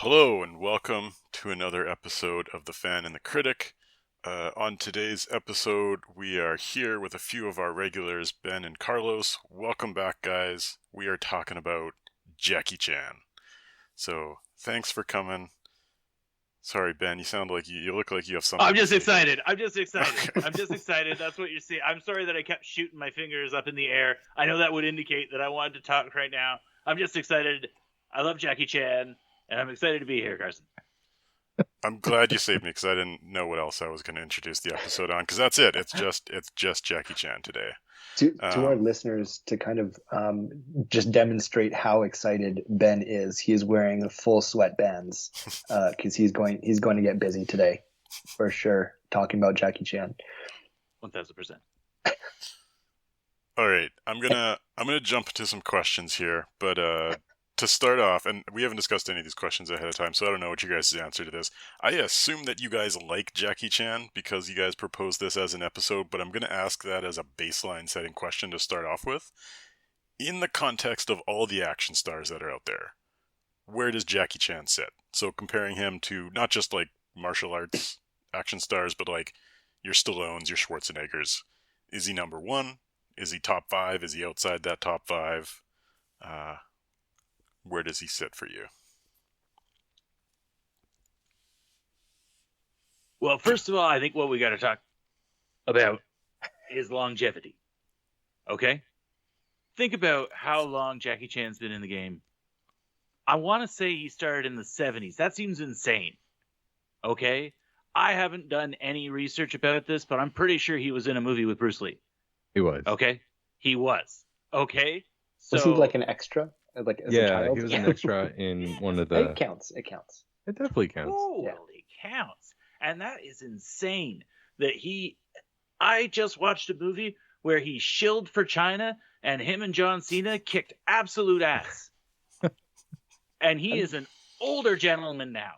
Hello and welcome to another episode of The Fan and the Critic. On today's episode, we are here with a few of our regulars, Ben and Carlos. Welcome back, guys. We are talking about Jackie Chan. So, thanks for coming. Sorry, Ben, you sound like you look like you have something I'm to just say. excited. I'm just excited. Okay. I'm just excited. That's what you're seeing. I'm sorry that I kept shooting my fingers up in the air. I know that would indicate that I wanted to talk right now. I'm just excited. I love Jackie Chan, and I'm excited to be here, Carson. I'm glad you saved me because I didn't know what else I was going to introduce the episode on. Because that's it. It's just Jackie Chan today. To our listeners, to kind of just demonstrate how excited Ben is, he is wearing full sweatbands because he's going to get busy today for sure. Talking about Jackie Chan. 1000%. All right, I'm gonna jump into some questions here, but to start off, and we haven't discussed any of these questions ahead of time, so I don't know what you guys' answer to this. I assume that you guys like Jackie Chan because you guys proposed this as an episode, but I'm going to ask that as a baseline setting question to start off with. In the context of all the action stars that are out there, where does Jackie Chan sit? So comparing him to not just like martial arts action stars, but like your Stallones, your Schwarzeneggers. Is he number one? Is he top five? Is he outside that top five? Where does he sit for you? Well, first of all, I think what we got to talk about is longevity. Okay? Think about how long Jackie Chan's been in the game. I want to say he started in the 70s. That seems insane. Okay? I haven't done any research about this, but I'm pretty sure he was in a movie with Bruce Lee. He was. Okay? He was. Okay? Was he like an extra? Like as a child? He was an extra in one of the... It counts. It definitely counts. Totally counts. And that is insane that I just watched a movie where he shilled for China and him and John Cena kicked absolute ass. And he is an older gentleman now.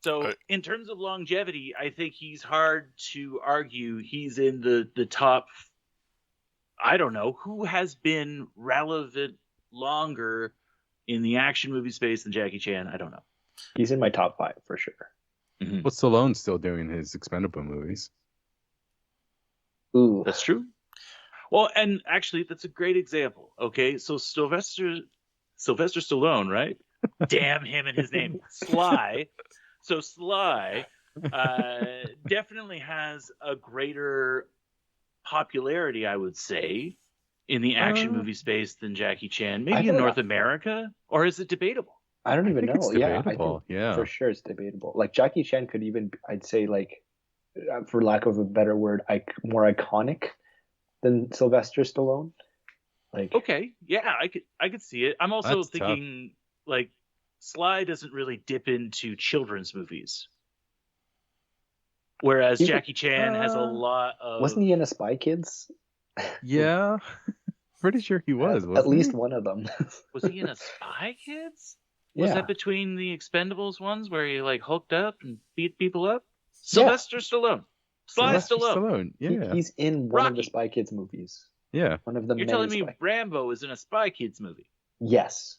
So in terms of longevity, I think he's hard to argue he's in the top. I don't know who has been relevant longer in the action movie space than Jackie Chan. I don't know. He's in my top 5 for sure. Mm-hmm. Well, Stallone's still doing his Expendable movies. Ooh, that's true. Well, and actually, that's a great example. Okay, so Sylvester Stallone, right? Damn him and his name, Sly. So Sly definitely has a greater popularity, I would say, in the action movie space than Jackie Chan. Maybe in North America, or is it debatable? I don't even know. It's debatable. Yeah, for sure it's debatable. Like Jackie Chan could even, I'd say, like, for lack of a better word, more iconic than Sylvester Stallone. Like, okay, yeah, I could see it. I'm also That's thinking like Sly doesn't really dip into children's movies, whereas Jackie Chan has a lot of. Wasn't he in a Spy Kids? Yeah, pretty sure he was. At least one of them. Was he in a Spy Kids? Was that between the Expendables ones where he like hulked up and beat people up? Sylvester Stallone. Sly Stallone. Yeah. He's in one of the Spy Kids movies. Yeah. One of the You're telling me Rambo is in a Spy Kids movie? Yes.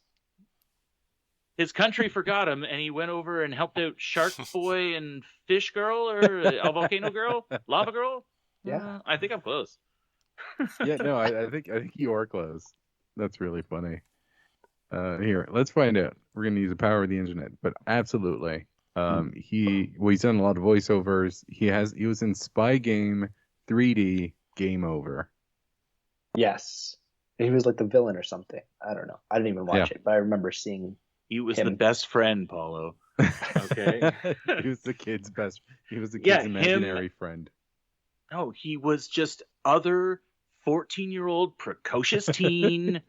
His country forgot him, and he went over and helped out Shark Boy and Fish Girl, or a Volcano Girl, Lava Girl. Yeah, I think I'm close. Yeah, no, I think you are close. That's really funny. Here, let's find out. We're gonna use the power of the internet, but absolutely. He's done a lot of voiceovers. He was in Spy Game 3D Game Over. Yes. He was like the villain or something. I don't know. I didn't even watch it, but I remember seeing He was the best friend, Paulo. Okay. He was the kid's best. He was the kid's imaginary friend. No, he was just other 14-year-old precocious teen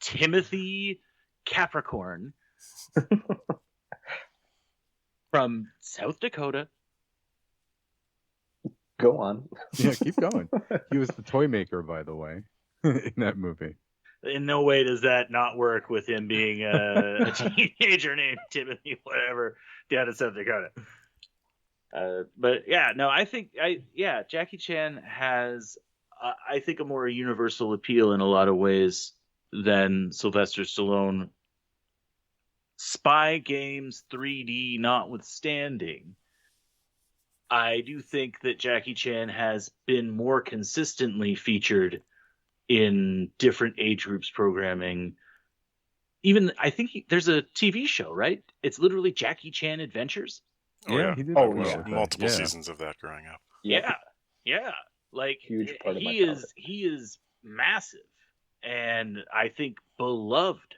Timothy Capricorn from South Dakota. Go on. Yeah, keep going. He was the toy maker, by the way, in that movie. In no way does that not work with him being a teenager named Timothy whatever down in South Dakota. But yeah, no, I think Jackie Chan has I think a more universal appeal in a lot of ways than Sylvester Stallone. Spy Games 3D notwithstanding, I do think that Jackie Chan has been more consistently featured in different age groups programming. Even I think there's a TV show, right? It's literally Jackie Chan Adventures. Oh yeah, he did. Oh, come out yeah. with that. multiple Yeah. seasons of that growing up. Yeah. Like Huge part of my he is massive, and I think beloved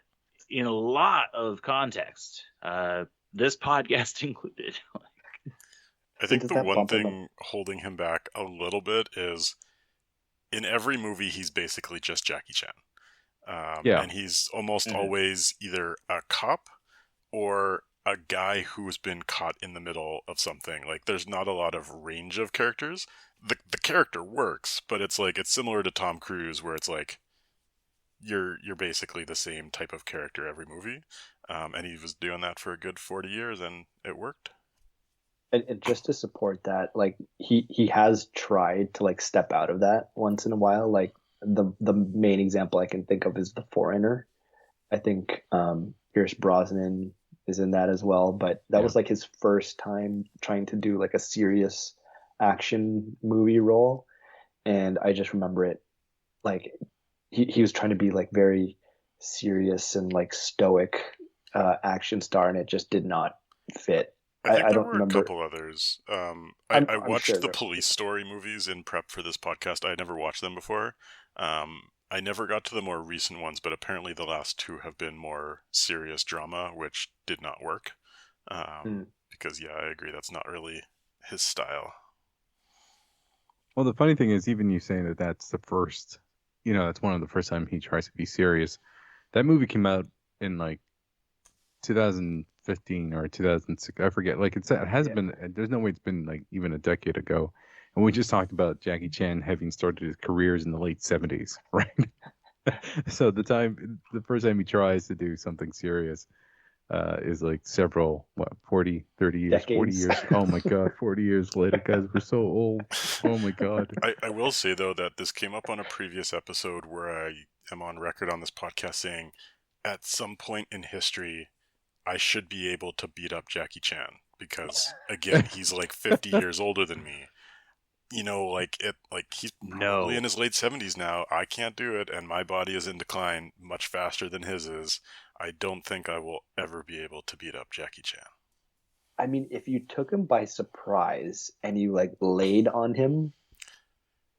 in a lot of context. This podcast included. I think does the that one bump him thing holding him back a little bit is in every movie he's basically just Jackie Chan. Yeah. And he's almost Mhm. always either a cop or a guy who's been caught in the middle of something. Like there's not a lot of range of characters. The character works, but it's like it's similar to Tom Cruise where it's like you're basically the same type of character every movie. And he was doing that for a good 40 years and it worked. And just to support that, like he has tried to like step out of that once in a while. Like the main example I can think of is The Foreigner. I think Pierce Brosnan is in that as well, but that was like his first time trying to do like a serious action movie role, and I just remember it like he was trying to be like very serious and like stoic action star, and it just did not fit. I think I there don't were remember. a couple others. I I'm watched sure the there- Police Story movies in prep for this podcast. I had never watched them before. I never got to the more recent ones, but apparently the last two have been more serious drama, which did not work. Because, yeah, I agree, that's not really his style. Well, the funny thing is, even you saying that that's the first, that's one of the first time he tries to be serious. That movie came out in like 2015 or 2006. I forget. Like it hasn't been. There's no way it's been like even a decade ago. And we just talked about Jackie Chan having started his careers in the late 70s, right? So the first time he tries to do something serious is like 40, 30 years, Decades. 40 years. Oh my God, 40 years later, guys, we're so old. Oh my God. I will say, though, that this came up on a previous episode where I am on record on this podcast saying at some point in history, I should be able to beat up Jackie Chan because, again, he's like 50 years older than me. He's probably in his late 70s now. I can't do it, and my body is in decline much faster than his is. I don't think I will ever be able to beat up Jackie Chan. I mean, if you took him by surprise and you like laid on him,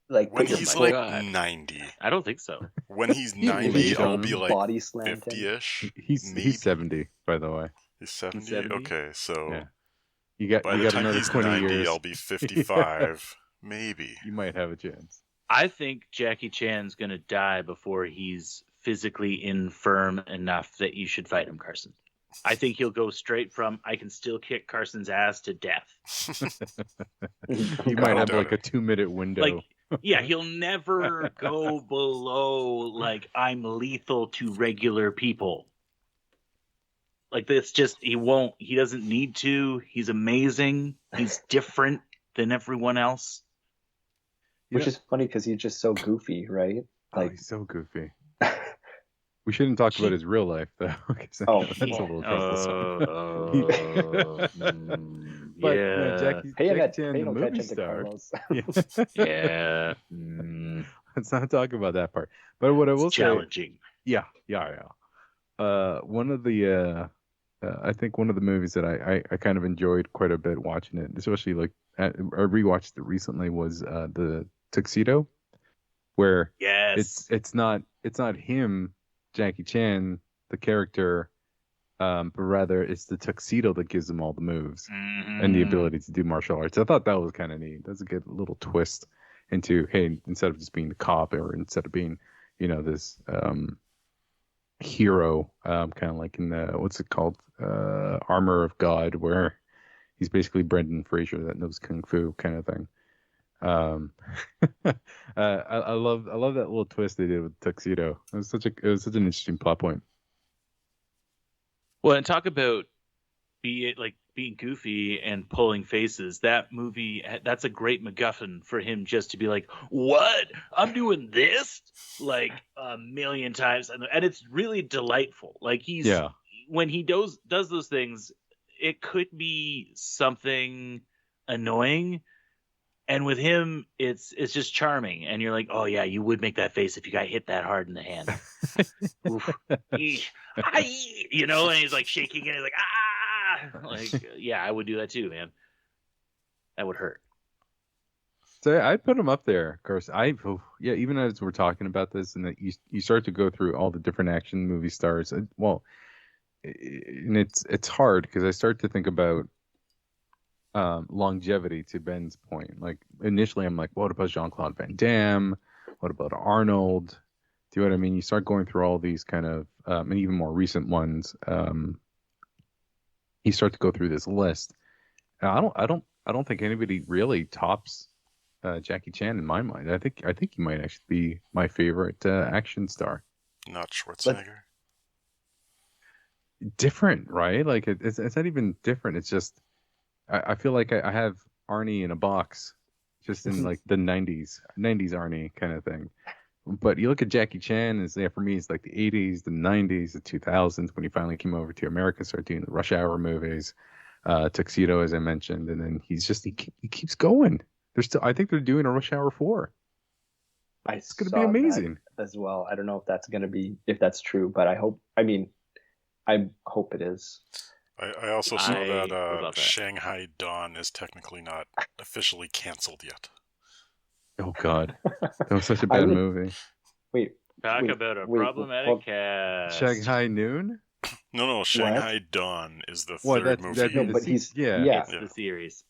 like When put your he's foot- like 90. I don't think so. When he's He 90, laid I'll on be him, like body slammed him. 50-ish. He's maybe. 70, by the way. He's 70? 70? Okay, so Yeah. You got by the time another he's 20 90, years. I'll be 55. Maybe. You might have a chance. I think Jackie Chan's gonna die before he's physically infirm enough that you should fight him, Carson. I think he'll go straight from I can still kick Carson's ass to death. You might have doubt like it. a 2-minute window. Like, yeah, he'll never go below like I'm lethal to regular people. Like that's just he doesn't need to. He's amazing. He's different than everyone else. Which is funny because he's just so goofy, right? Oh, he's so goofy. We shouldn't talk about his real life, though. 'Cause Oh, that's a little troublesome. But yeah. no, Jackie Chan, the movie star. Yeah. Let's not talk about that part. But what I will It's say, challenging. yeah. One of the, I think one of the movies that I kind of enjoyed quite a bit watching it, especially like I rewatched it recently, was the Tuxedo, where Yes. it's not him, Jackie Chan, the character, but rather it's the tuxedo that gives him all the moves and the ability to do martial arts. I thought that was kind of neat. That's a good little twist into, hey, instead of just being the cop or instead of being, this hero, kind of like in the, what's it called? Armor of God, where he's basically Brendan Fraser that knows Kung Fu kind of thing. I love that little twist they did with Tuxedo. It was such an interesting plot point. Well, and talk about being goofy and pulling faces. That movie, that's a great MacGuffin for him just to be like, what? I'm doing this like a million times. And it's really delightful. Like he's when he does those things, it could be something annoying, and with him, it's just charming, and you're like, oh yeah, you would make that face if you got hit that hard in the hand. Oof. Eesh. You know, and he's like shaking and he's like, ah, like, yeah, I would do that too, man. That would hurt. So I put him up there. Of course, even as we're talking about this, and that you start to go through all the different action movie stars. And it's hard because I start to think about longevity. To Ben's point, like initially, I'm like, what about Jean-Claude Van Damme? What about Arnold? Do you know what I mean? You start going through all these kind of, and even more recent ones. You start to go through this list. And I don't think anybody really tops Jackie Chan in my mind. I think he might actually be my favorite action star. Not Schwarzenegger. Different, right? Like it's not even different. It's just I feel like I have Arnie in a box, just in like the '90s Arnie kind of thing. But you look at Jackie Chan, is there for me? It's like the '80s, the '90s, the 2000s when he finally came over to America, started doing the Rush Hour movies, Tuxedo, as I mentioned, and then he keeps going. I think they're doing a Rush Hour 4. It's going to be amazing as well. I don't know if that's true, but I hope it is. I also saw that Shanghai Dawn is technically not officially canceled yet. Oh God, that was such a bad movie. Talk about a problematic cast. Shanghai Noon? No, Shanghai Dawn is the third movie. No, but it's the series.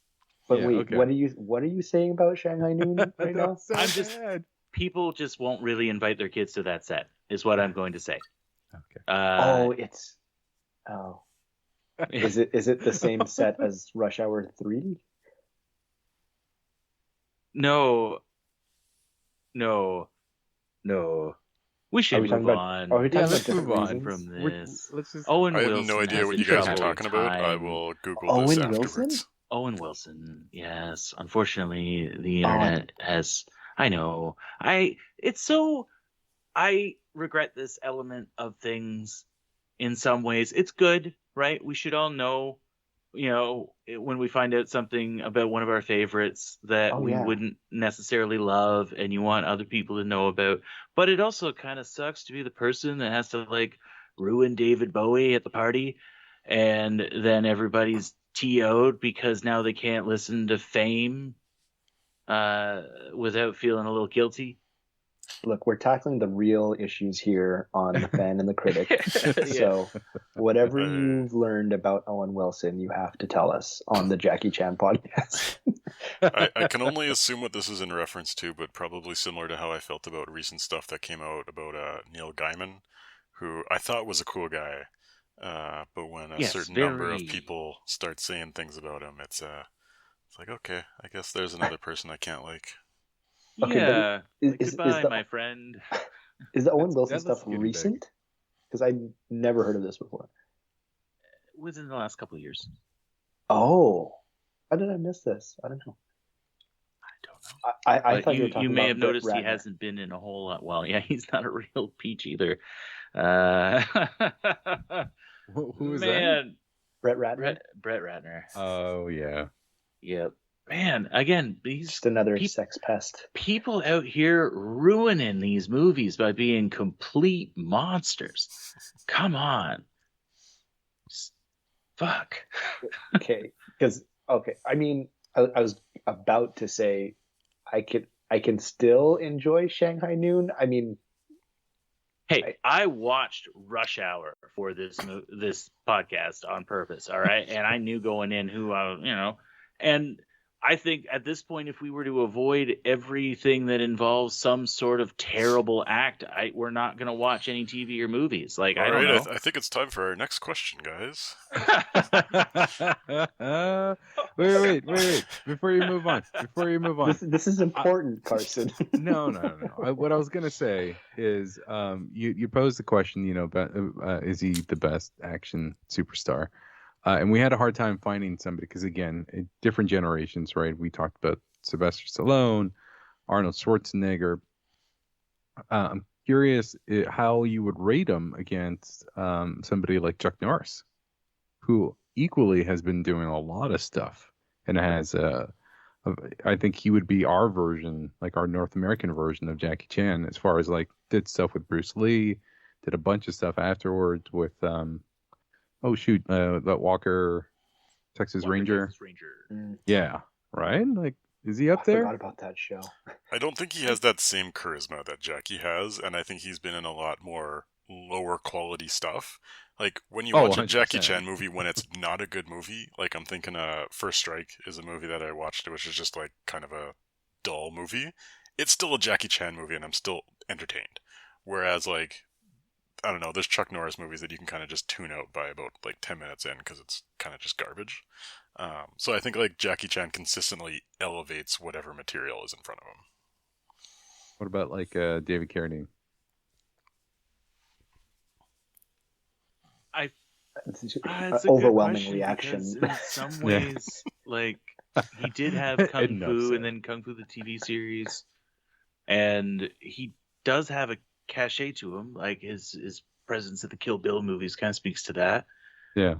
But what are you saying about Shanghai Noon right now? People just won't really invite their kids to that set, is what I'm going to say. Okay. Is it the same set as Rush Hour 3? No. We should move on. Let's move on from this. I have no idea what you guys are talking about. I will Google this afterwards. Owen Wilson, yes. Unfortunately, the internet has. I know. I regret this element of things in some ways. It's good, right? We should all know, when we find out something about one of our favorites that we wouldn't necessarily love and you want other people to know about. But it also kind of sucks to be the person that has to ruin David Bowie at the party, and then everybody's TO'd because now they can't listen to Fame without feeling a little guilty. Look, we're tackling the real issues here on The Fan and the Critic. So whatever you've learned about Owen Wilson, you have to tell us on the Jackie Chan podcast. I can only assume what this is in reference to, but probably similar to how I felt about recent stuff that came out about Neil Gaiman, who I thought was a cool guy. But when a certain number of people start saying things about him, it's like, okay, I guess there's another person I can't like. Okay, goodbye, my friend. Is the Owen Wilson stuff recent? Because I've never heard of this before. Within the last couple of years. Oh, how did I miss this? I don't know. I thought you may have noticed he hasn't been in a whole lot. Well, yeah, he's not a real peach either. Who is that? Brett Ratner. Brett Ratner. Oh yeah. Yep. Man, again, these just another sex pest. People out here ruining these movies by being complete monsters. Come on. Fuck. Okay, I mean, I was about to say I can still enjoy Shanghai Noon. I mean, hey, I watched Rush Hour for this podcast on purpose, all right? And I knew going in who and I think at this point, if we were to avoid everything that involves some sort of terrible act, we're not going to watch any TV or movies. I don't know. I think it's time for our next question, guys. Wait. Before you move on. This is important, Carson. No. What I was going to say is you posed the question, about, is he the best action superstar? And we had a hard time finding somebody because, again, different generations, right? We talked about Sylvester Stallone, Arnold Schwarzenegger. I'm curious how you would rate him against somebody like Chuck Norris, who equally has been doing a lot of stuff and has I think he would be our version, like our North American version of Jackie Chan, as far as like did stuff with Bruce Lee, did a bunch of stuff afterwards with that Walker Texas Ranger. Texas Ranger. Yeah, right? Like, is he up I there? forgot about that show. I don't think he has that same charisma that Jackie has, and I think he's been in a lot more lower quality stuff. Like, when you watch a Jackie 100%. Chan movie when it's not a good movie, like I'm thinking First Strike is a movie that I watched, which is just like kind of a dull movie. It's still a Jackie Chan movie, and I'm still entertained. Whereas, like, I don't know, there's Chuck Norris movies that you can kind of just tune out by about like 10 minutes in because it's kind of just garbage. So I think like Jackie Chan consistently elevates whatever material is in front of him. What about like David Carradine? It's It's a overwhelming good reaction. question, because in some ways, like, he did have Kung Enough Fu said. and then Kung Fu the TV series, and he does have a cachet to him. Like his presence at the Kill Bill movies kind of speaks to that, Yeah.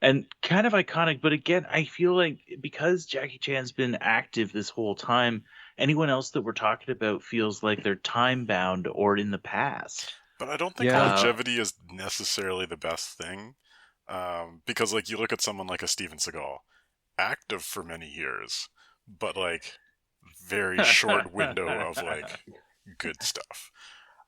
and kind of iconic. But again, I feel like because Jackie Chan's been active this whole time, anyone else that we're talking about feels like they're time bound or in the past. But I don't think Yeah. longevity is necessarily the best thing. Because like you look at someone like a Steven Seagal, active for many years, but like very short window of like good stuff.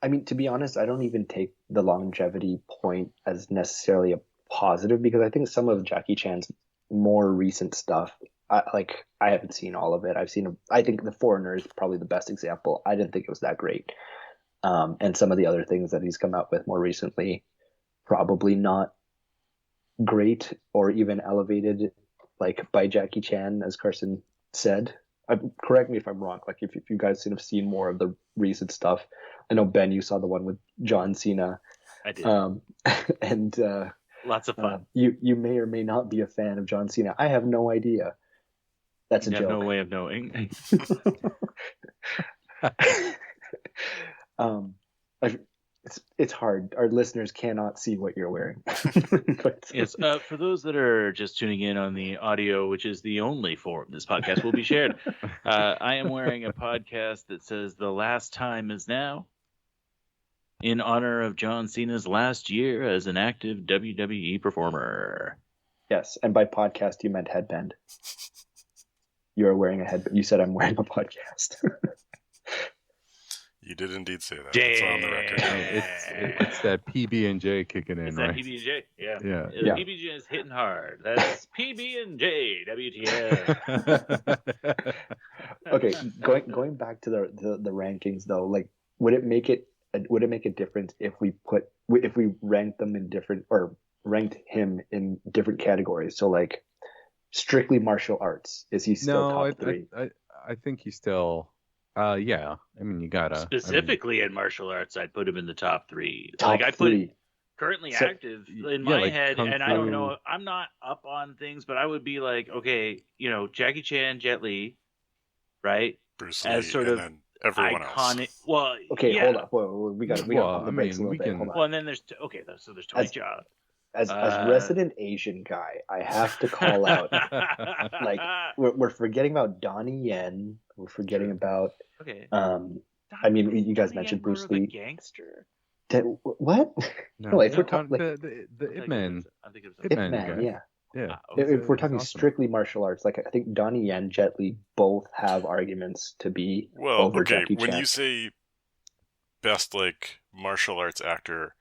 I mean, to be honest, I don't even take the longevity point as necessarily a positive, because I think some of Jackie Chan's more recent stuff, I haven't seen all of it. I think The Foreigner is probably the best example. I didn't think it was that great. And some of the other things that he's come out with more recently, probably not great or even elevated like by Jackie Chan, as Carson said. Correct me if I'm wrong. Like if you guys have seen more of the recent stuff, I know Ben, you saw the one with John Cena, I did. and Lots of fun. you may or may not be a fan of John Cena. I have no idea. That's a You have joke. no way of knowing. It's hard. Our listeners cannot see what you're wearing. But, Yes, for those that are just tuning in on the audio, which is the only form this podcast will be shared, I am wearing a podcast that says "The Last Time Is Now," in honor of John Cena's last year as an active WWE performer. yes, and by podcast you meant headband. You're wearing a headband. You said I'm wearing a podcast. You did indeed say that. It's on the record. It's that PB and J kicking in, It's right? that PB&J, yeah. Yeah. The Yeah. PB&J is hitting hard. That's PB&J, WTF. Okay, going back to the rankings though, like would it make a difference if we ranked them in different, or ranked him in different categories? So like strictly martial arts, is he still top three? I think he's still. Yeah. I mean, you gotta. Specifically in martial arts, I'd put him in the top three. Top I put three. currently So- active in yeah, my like head, Kung and I don't Fu. know, I'm not up on things, but I would be like, okay, Jackie Chan, Jet Li, right? Bruce Lee, As sort and of then everyone Iconic. else. Well, Okay, yeah. hold up. Whoa, we got Well, on the brakes a little we bit. can- Hold on. Well, and then there's so there's Tony As- Jaa. As uh, resident Asian guy, I have to call out. Like, we're forgetting about Donnie Yen. We're forgetting True. about. Okay. I mean, you guys Donnie mentioned Yen more Bruce of a Lee. gangster. What? No, if we're No, talking like the Ip Man. I'm thinking of Ip Ip Man Man, guy. yeah. Yeah. If we're talking awesome. strictly martial arts, like I think Donnie Yen, Jet Li both have arguments to be Well, over okay, Jackie when Chan. you say best like martial arts actor,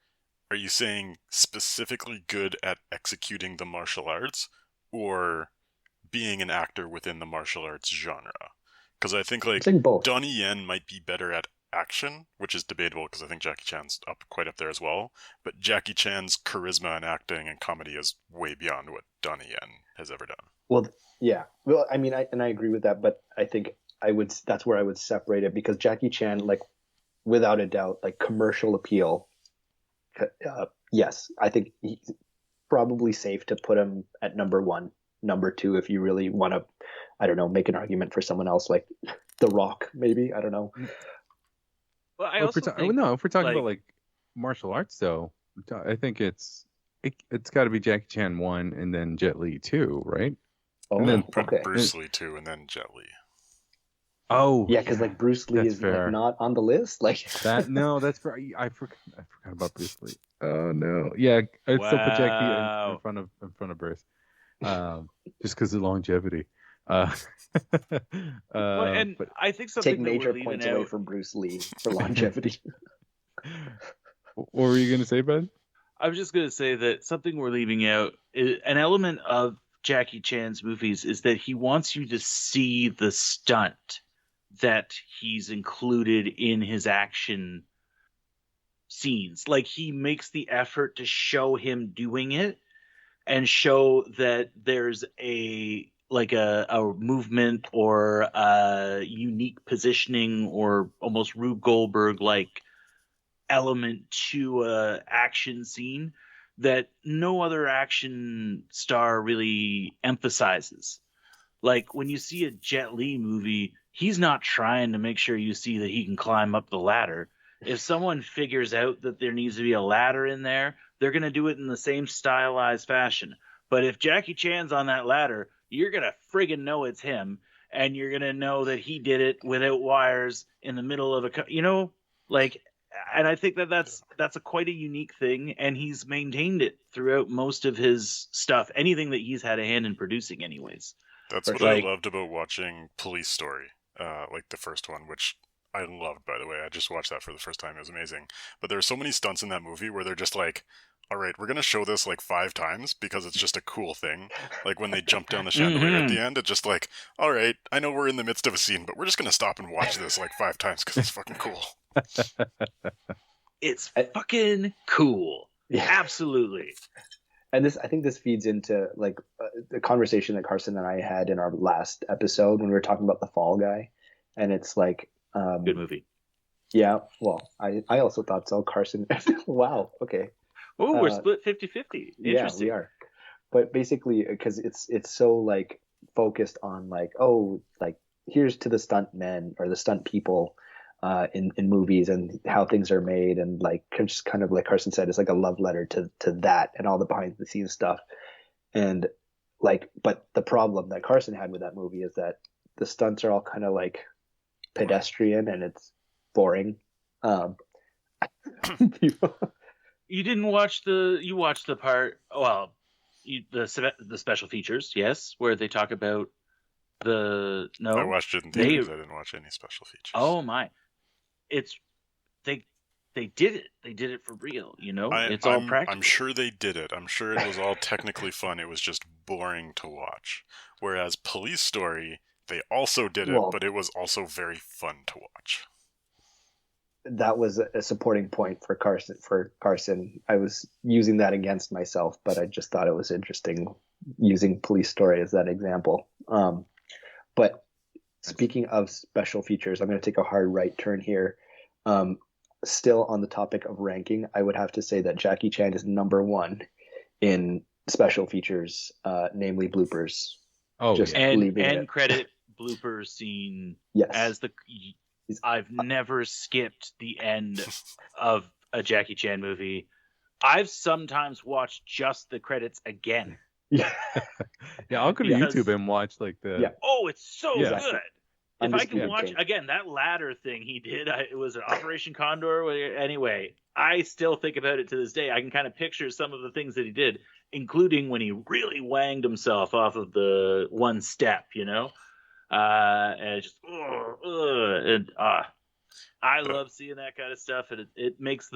are you saying specifically good at executing the martial arts, or being an actor within the martial arts genre? Because I think I'm like saying both. Donnie Yen might be better at action, which is debatable because I think Jackie Chan's quite up there as well. But Jackie Chan's charisma and acting and comedy is way beyond what Donnie Yen has ever done. Well, yeah. Well, I mean, I agree with that, but I think that's where I would separate it, because Jackie Chan, like, without a doubt, like commercial appeal. Yes, I think he's probably safe to put him at number one. Number two, if you really want to, I don't know, make an argument for someone else like The Rock, maybe. I don't know. Well, I Well, also think no, if we're talking like- about like martial arts, though, I think it's got to be Jackie Chan 1 and then Jet Li 2, right? Oh, And then Put okay. Bruce Lee 2 and then Jet Li. Oh, Yeah, because like Bruce Lee That's is fair. like not on the list. Like that no, that's for I forgot about Bruce Lee. Oh no, yeah, I'd still put Jackie in Wow. front of Bruce, just because of longevity. well, and but I think something take that major we're leaving points out. away from Bruce Lee for longevity. what were you gonna say, Ben? I was just going to say that something we're leaving out, an element of Jackie Chan's movies is that he wants you to see the stunt that he's included in his action scenes. Like he makes the effort to show him doing it and show that there's a movement or a unique positioning or almost Rube Goldberg like element to a action scene that no other action star really emphasizes. Like when you see a Jet Li movie, he's not trying to make sure you see that he can climb up the ladder. If someone figures out that there needs to be a ladder in there, they're going to do it in the same stylized fashion. But if Jackie Chan's on that ladder, you're going to friggin' know it's him, and you're going to know that he did it without wires in the middle of and I think that's a quite a unique thing, and he's maintained it throughout most of his stuff. Anything that he's had a hand in producing, anyways. That's what I loved about watching Police Story, like the first one, which I loved, by the way. I just watched that for the first time. It was amazing. But there are so many stunts in that movie where they're just like, all right, we're going to show this like 5 times because it's just a cool thing. Like when they jump down the chandelier at the end, it's just like, all right, I know we're in the midst of a scene, but we're just going to stop and watch this like 5 times because it's fucking cool. It's fucking cool. Yeah. Absolutely. And I think this feeds into like the conversation that Carson and I had in our last episode when we were talking about The Fall Guy, and it's like, good movie. Yeah, well, I also thought so. Carson, wow, okay. Oh, we're split 50-50. Interesting. Yeah, we are. But basically, because it's so like focused on like, oh, like here's to the stunt men or the stunt people in movies and how things are made, and like just kind of like Carson said, it's like a love letter to that and all the behind the scenes stuff. And like, but the problem that Carson had with that movie is that the stunts are all kind of like pedestrian and it's boring. You didn't watch you watched the part, the special features, yes, where they talk about no. I watched it in theaters. I didn't watch any special features. Oh my. They did it. They did it for real, you know? It's all practical. I'm sure they did it. I'm sure it was all technically fun. It was just boring to watch. Whereas Police Story, they also did it, but it was also very fun to watch. That was a supporting point for Carson. I was using that against myself, but I just thought it was interesting using Police Story as that example. But speaking of special features, I'm going to take a hard right turn here. Still on the topic of ranking, I would have to say that Jackie Chan is number 1 in special features, namely bloopers. Oh, just and credit blooper scene. Yes. I've never skipped the end of a Jackie Chan movie. I've sometimes watched just the credits again. Yeah, I'll go to YouTube and watch like the. Yeah. Oh, it's so good. If I can watch King. Again, that ladder thing he did, it was an Operation Condor. Anyway, I still think about it to this day. I can kind of picture some of the things that he did, including when he really wanged himself off of the one step, you know? And just, I love seeing that kind of stuff, and it makes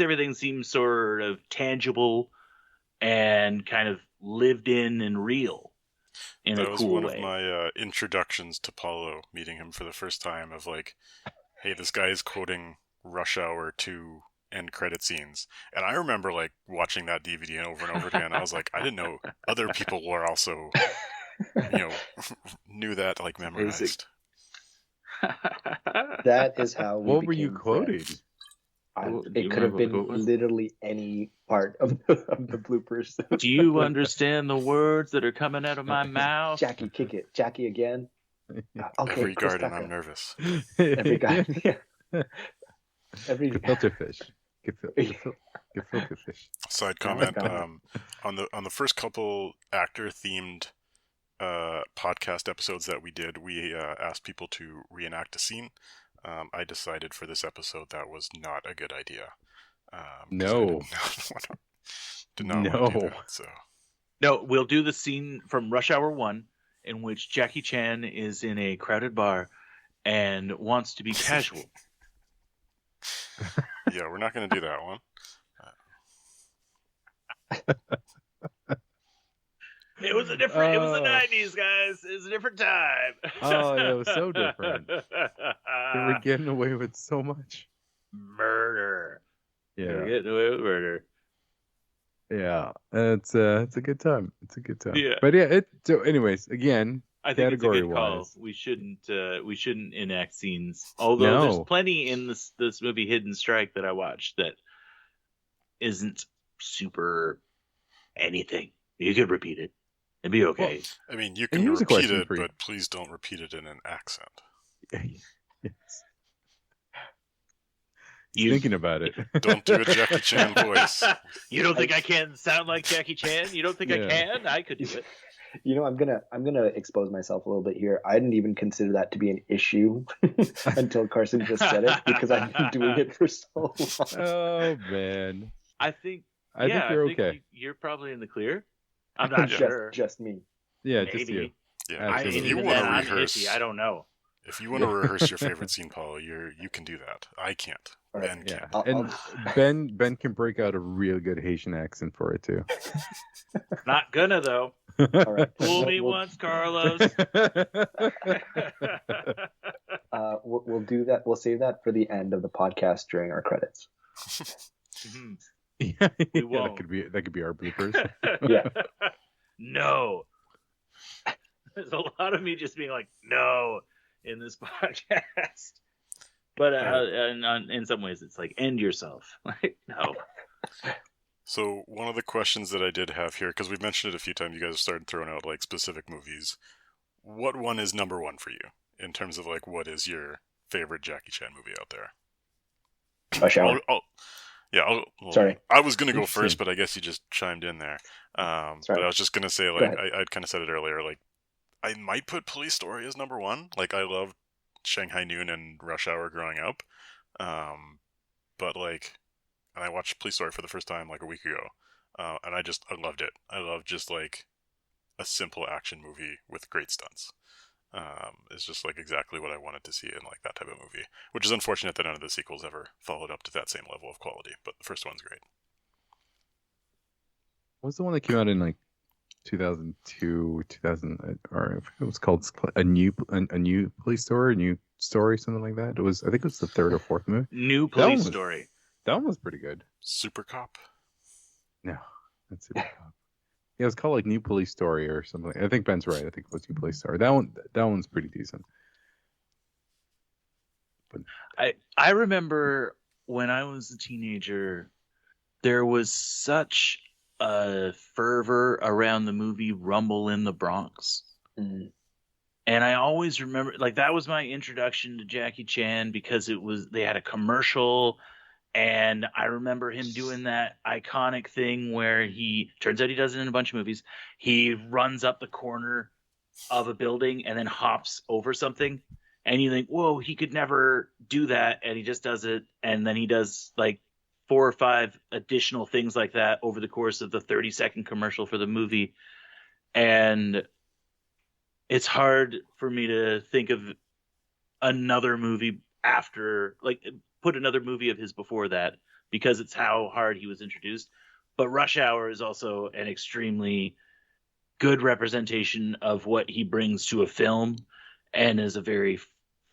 everything seem sort of tangible and kind of lived in and real. That was one of my introductions to Paulo, meeting him for the first time, of like, hey, this guy is quoting Rush Hour 2 end credit scenes. And I remember like watching that DVD over and over again. I was like, I didn't know other people were also, knew that like memorized. That is how we What were you quoting? It could have been literally any part of the bloopers. Do you understand the words that are coming out of my mouth? Jackie, kick it. Jackie again. Okay, Every garden, I'm nervous. Every garden. Yeah. Every Get filter fish. Get filter fish. Side Oh my comment: God. on the first couple actor themed podcast episodes that we did, we asked people to reenact a scene. I decided for this episode that was not a good idea. 'Cause I No. did not want to do No. that. So No, we'll do the scene from Rush Hour 1 in which Jackie Chan is in a crowded bar and wants to be casual. yeah, we're not going to do that one. It was a different. It was the 90s, guys. It was a different time. Oh, yeah, it was so different. They were getting away with so much. Murder. They were Yeah. getting away with murder. Yeah. It's a good time. It's a good time. Yeah. But yeah, so anyways, again, I think it's a good call. Category-wise. We shouldn't enact scenes. Although there's No. plenty in this movie Hidden Strike that I watched that isn't super anything. You could repeat it. It'd be okay. I mean, you And can here's a repeat question it, for you. but please don't repeat it in an accent. Yes. You- Thinking about it. Don't do a Jackie Chan voice. You don't think I can sound like Jackie Chan? You don't think I Yeah. can? I could do it. You know, I'm gonna expose myself a little bit here. I didn't even consider that to be an issue until Carson just said it, because I've been doing it for so long. Oh man. I think. I think you're okay. You're probably in the clear. I'm not sure. Just me. Yeah, Maybe. just you. Yeah, I, Absolutely. if you even want then, to I'm rehearse, iffy. I don't know. if you want to rehearse your favorite scene, Paul, you can do that. I can't. All right. Ben Yeah. can't. And Ben can break out a real good Haitian accent for it too. Not gonna though. All right. Fool me We'll- once, Carlos. we'll do that. We'll save that for the end of the podcast during our credits. Mhm. Yeah, won't. that could be our bloopers. Yeah. No. There's a lot of me just being like, no, in this podcast. But in some ways, it's like, end yourself. Like, no. So one of the questions that I did have here, because we've mentioned it a few times, you guys have started throwing out like specific movies. What one is number one for you in terms of like what is your favorite Jackie Chan movie out there? Rush Hour. Sorry. I was gonna go Interesting. first, but I guess you just chimed in there. Sorry. But I was just gonna say, Go like, ahead. I'd kind of said it earlier, like, I might put Police Story as number one. Like, I loved Shanghai Noon and Rush Hour growing up, but like, and I watched Police Story for the first time like a week ago, and I loved it. I love just like a simple action movie with great stunts. It's just like exactly what I wanted to see in like that type of movie, which is unfortunate that none of the sequels ever followed up to that same level of quality. But the first one's great. What was the one that came out in like 2002, 2000, or it was called a new police story, a new story, something like that. It was, I think it was the third or fourth movie. New That Police one was- Story. That one was pretty good. Super Cop. No, that's it. Yeah, it was called like New Police Story or something. I think Ben's right. I think it was New Police Story. That one's pretty decent. I remember when I was a teenager, there was such a fervor around the movie Rumble in the Bronx. Mhm. And I always remember, like, that was my introduction to Jackie Chan because they had a commercial, and I remember him doing that iconic thing where turns out he does it in a bunch of movies. He runs up the corner of a building and then hops over something. And you think, whoa, he could never do that. And he just does it. And then he does like 4 or 5 additional things like that over the course of the 30-second commercial for the movie. And it's hard for me to think of another movie after, like, put another movie of his before that, because it's how hard he was introduced. But Rush Hour is also an extremely good representation of what he brings to a film, and is a very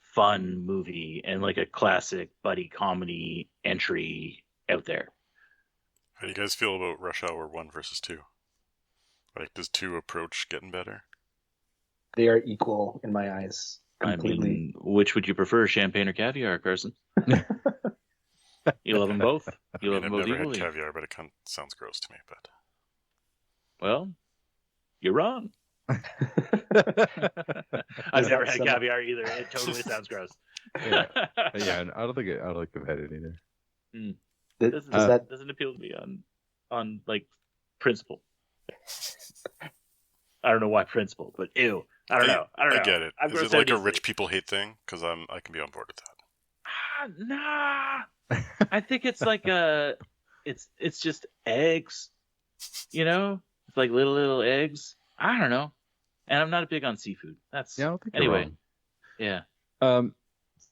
fun movie and like a classic buddy comedy entry out there. How do you guys feel about Rush Hour 1 versus 2? Like, does 2 approach getting better? They are equal in my eyes. Completely. I mean, which would you prefer, champagne or caviar, Carson? You love them both? You love I've them both never had equally? caviar, but it kind of sounds gross to me. But Well, you're wrong. I've Is never that had some- caviar either. It totally sounds gross. Yeah, yeah. I don't think I've had it either. Doesn't Does that doesn't appeal to me on like principle. I don't know why principle, but ew. I don't know. I get it. I'm Is it like a rich people hate thing? Because I can be on board with that. Nah. I think it's like it's just eggs. You know, it's like little eggs. I don't know. And I'm not big on seafood. That's Yeah, I don't think anyway. you're Yeah. wrong.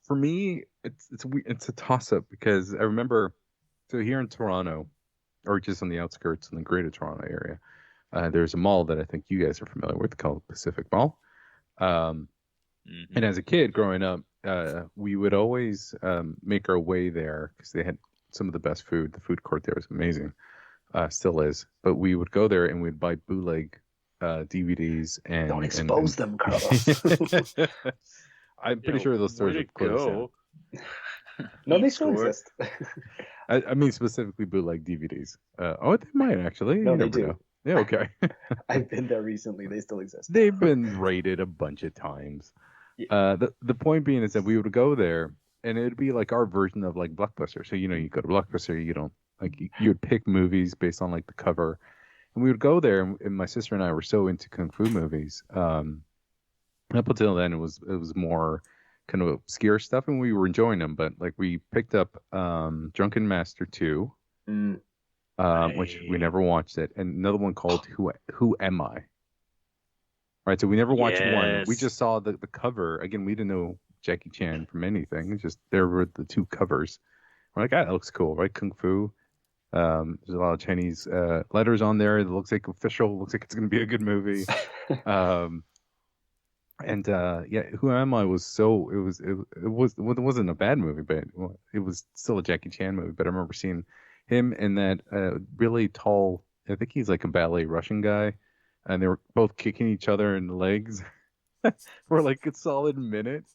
For me, it's a toss up because I remember. So here in Toronto, or just on the outskirts in the Greater Toronto area, there's a mall that I think you guys are familiar with called Pacific Mall. And as a kid growing up, we would always make our way there because they had some of the best food. The food court there was amazing, still is. But we would go there and we'd buy bootleg DVDs and don't expose them, Carlos. I'm pretty sure those stores are closed down. No, they still exist. I mean specifically bootleg DVDs. They might actually. No, You they never do. know. Yeah, okay. I've been there recently. They still exist. They've been rated a bunch of times. Yeah. The point being is that we would go there and it'd be like our version of like Blockbuster. So you go to Blockbuster, you don't like you would pick movies based on like the cover, and we would go there. And my sister and I were so into kung fu movies. Up until then, it was more kind of obscure stuff, and we were enjoying them. But like we picked up Drunken Master 2. Which we never watched it, and another one called Who Am I? Right, so we never watched one. We just saw the cover. Again, we didn't know Jackie Chan from anything. It's just there were the two covers. We're like, that looks cool, right? Kung Fu. There's a lot of Chinese letters on there. It looks like official. Looks like it's going to be a good movie. Who Am I was so it wasn't a bad movie, but it was still a Jackie Chan movie. But I remember seeing him and that really tall, I think he's like a ballet Russian guy, and they were both kicking each other in the legs for like a solid minute.